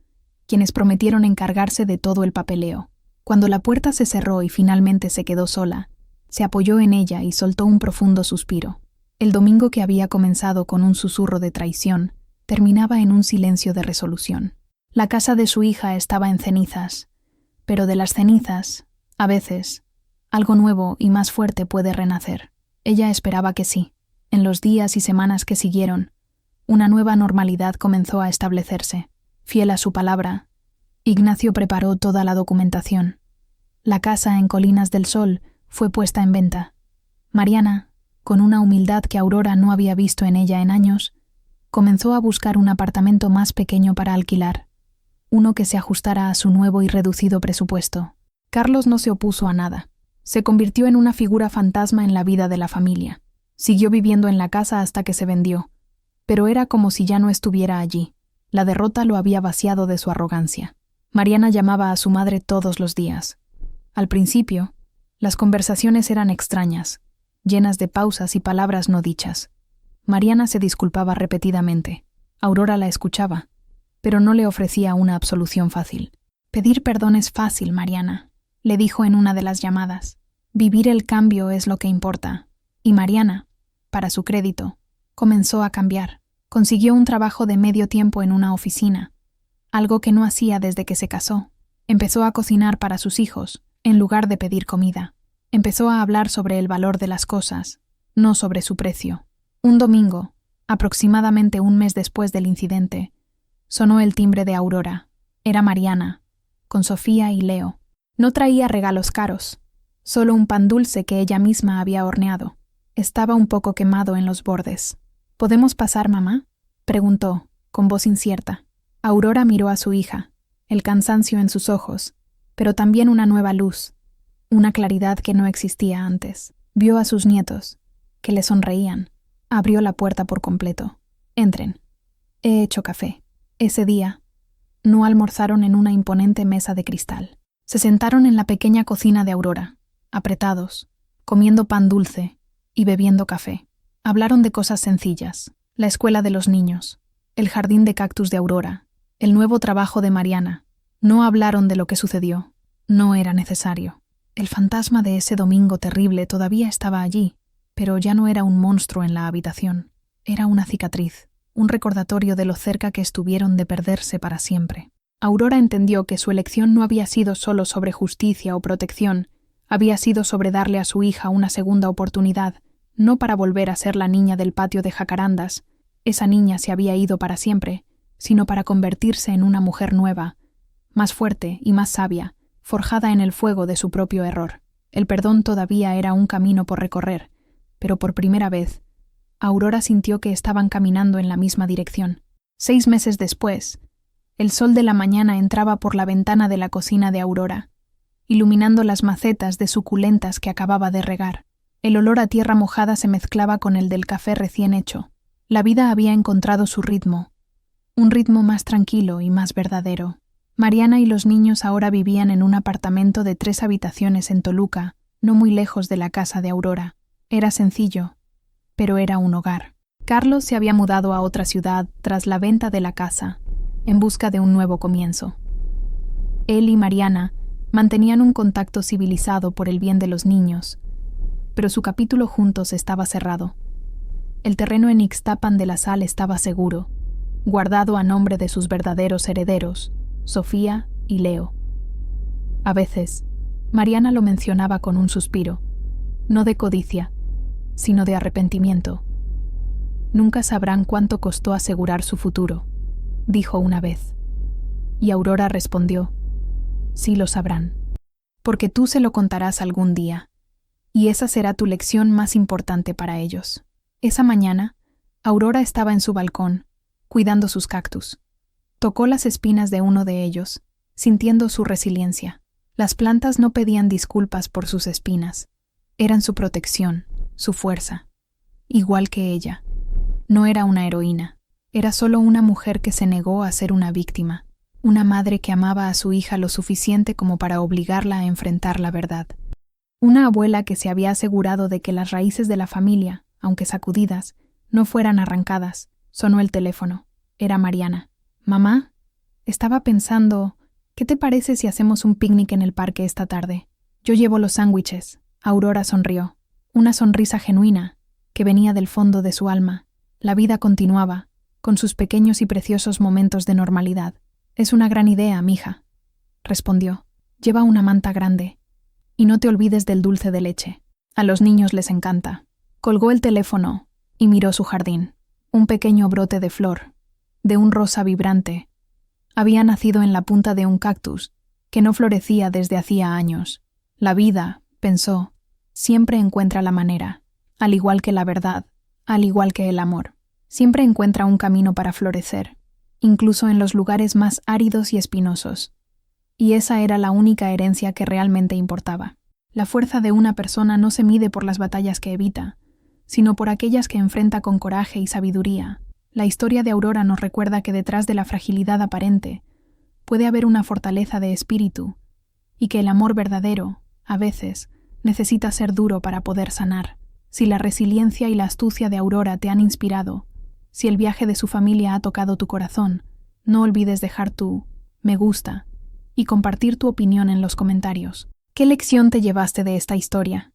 quienes prometieron encargarse de todo el papeleo. Cuando la puerta se cerró y finalmente se quedó sola, se apoyó en ella y soltó un profundo suspiro. El domingo que había comenzado con un susurro de traición, terminaba en un silencio de resolución. La casa de su hija estaba en cenizas, pero de las cenizas, a veces, algo nuevo y más fuerte puede renacer. Ella esperaba que sí. En los días y semanas que siguieron, una nueva normalidad comenzó a establecerse. Fiel a su palabra, Ignacio preparó toda la documentación. La casa en Colinas del Sol fue puesta en venta. Mariana, con una humildad que Aurora no había visto en ella en años, comenzó a buscar un apartamento más pequeño para alquilar, uno que se ajustara a su nuevo y reducido presupuesto. Carlos no se opuso a nada. Se convirtió en una figura fantasma en la vida de la familia. Siguió viviendo en la casa hasta que se vendió, pero era como si ya no estuviera allí. La derrota lo había vaciado de su arrogancia. Mariana llamaba a su madre todos los días. Al principio, las conversaciones eran extrañas, llenas de pausas y palabras no dichas. Mariana se disculpaba repetidamente. Aurora la escuchaba, pero no le ofrecía una absolución fácil. Pedir perdón es fácil, Mariana, le dijo en una de las llamadas. Vivir el cambio es lo que importa. Y Mariana, para su crédito, comenzó a cambiar. Consiguió un trabajo de medio tiempo en una oficina, algo que no hacía desde que se casó. Empezó a cocinar para sus hijos, en lugar de pedir comida. Empezó a hablar sobre el valor de las cosas, no sobre su precio. Un domingo, aproximadamente un mes después del incidente, sonó el timbre de Aurora. Era Mariana, con Sofía y Leo. No traía regalos caros, solo un pan dulce que ella misma había horneado. Estaba un poco quemado en los bordes. ¿Podemos pasar, mamá?, preguntó, con voz incierta. Aurora miró a su hija, el cansancio en sus ojos, pero también una nueva luz, una claridad que no existía antes. Vio a sus nietos, que le sonreían. Abrió la puerta por completo. Entren. He hecho café. Ese día, no almorzaron en una imponente mesa de cristal. Se sentaron en la pequeña cocina de Aurora, apretados, comiendo pan dulce y bebiendo café. Hablaron de cosas sencillas, la escuela de los niños, el jardín de cactus de Aurora, el nuevo trabajo de Mariana. No hablaron de lo que sucedió. No era necesario. El fantasma de ese domingo terrible todavía estaba allí, pero ya no era un monstruo en la habitación. Era una cicatriz, un recordatorio de lo cerca que estuvieron de perderse para siempre. Aurora entendió que su elección no había sido solo sobre justicia o protección, había sido sobre darle a su hija una segunda oportunidad, no para volver a ser la niña del patio de jacarandas. Esa niña se había ido para siempre, sino para convertirse en una mujer nueva, más fuerte y más sabia, forjada en el fuego de su propio error. El perdón todavía era un camino por recorrer, pero por primera vez, Aurora sintió que estaban caminando en la misma dirección. 6 meses después, el sol de la mañana entraba por la ventana de la cocina de Aurora, iluminando las macetas de suculentas que acababa de regar. El olor a tierra mojada se mezclaba con el del café recién hecho. La vida había encontrado su ritmo, un ritmo más tranquilo y más verdadero. Mariana y los niños ahora vivían en un apartamento de 3 habitaciones en Toluca, no muy lejos de la casa de Aurora. Era sencillo, pero era un hogar. Carlos se había mudado a otra ciudad tras la venta de la casa, en busca de un nuevo comienzo. Él y Mariana mantenían un contacto civilizado por el bien de los niños, pero su capítulo juntos estaba cerrado. El terreno en Ixtapan de la Sal estaba seguro, guardado a nombre de sus verdaderos herederos, Sofía y Leo. A veces, Mariana lo mencionaba con un suspiro, no de codicia, sino de arrepentimiento. Nunca sabrán cuánto costó asegurar su futuro, dijo una vez. Y Aurora respondió, sí lo sabrán, porque tú se lo contarás algún día, y esa será tu lección más importante para ellos. Esa mañana, Aurora estaba en su balcón, cuidando sus cactus. Tocó las espinas de uno de ellos, sintiendo su resiliencia. Las plantas no pedían disculpas por sus espinas. Eran su protección, su fuerza. Igual que ella. No era una heroína. Era solo una mujer que se negó a ser una víctima. Una madre que amaba a su hija lo suficiente como para obligarla a enfrentar la verdad. Una abuela que se había asegurado de que las raíces de la familia, aunque sacudidas, no fueran arrancadas. Sonó el teléfono. Era Mariana. «Mamá, estaba pensando, ¿qué te parece si hacemos un picnic en el parque esta tarde? Yo llevo los sándwiches». Aurora sonrió. Una sonrisa genuina, que venía del fondo de su alma. La vida continuaba, con sus pequeños y preciosos momentos de normalidad. «Es una gran idea, mija», respondió. «Lleva una manta grande. Y no te olvides del dulce de leche. A los niños les encanta». Colgó el teléfono y miró su jardín. Un pequeño brote de flor, de un rosa vibrante, había nacido en la punta de un cactus que no florecía desde hacía años. La vida, pensó, siempre encuentra la manera, al igual que la verdad, al igual que el amor. Siempre encuentra un camino para florecer, incluso en los lugares más áridos y espinosos. Y esa era la única herencia que realmente importaba. La fuerza de una persona no se mide por las batallas que evita, sino por aquellas que enfrenta con coraje y sabiduría. La historia de Aurora nos recuerda que detrás de la fragilidad aparente puede haber una fortaleza de espíritu, y que el amor verdadero, a veces, necesita ser duro para poder sanar. Si la resiliencia y la astucia de Aurora te han inspirado, si el viaje de su familia ha tocado tu corazón, no olvides dejar tu me gusta y compartir tu opinión en los comentarios. ¿Qué lección te llevaste de esta historia?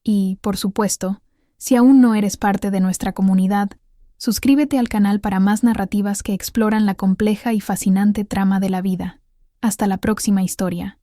Y, por supuesto, si aún no eres parte de nuestra comunidad, suscríbete al canal para más narrativas que exploran la compleja y fascinante trama de la vida. Hasta la próxima historia.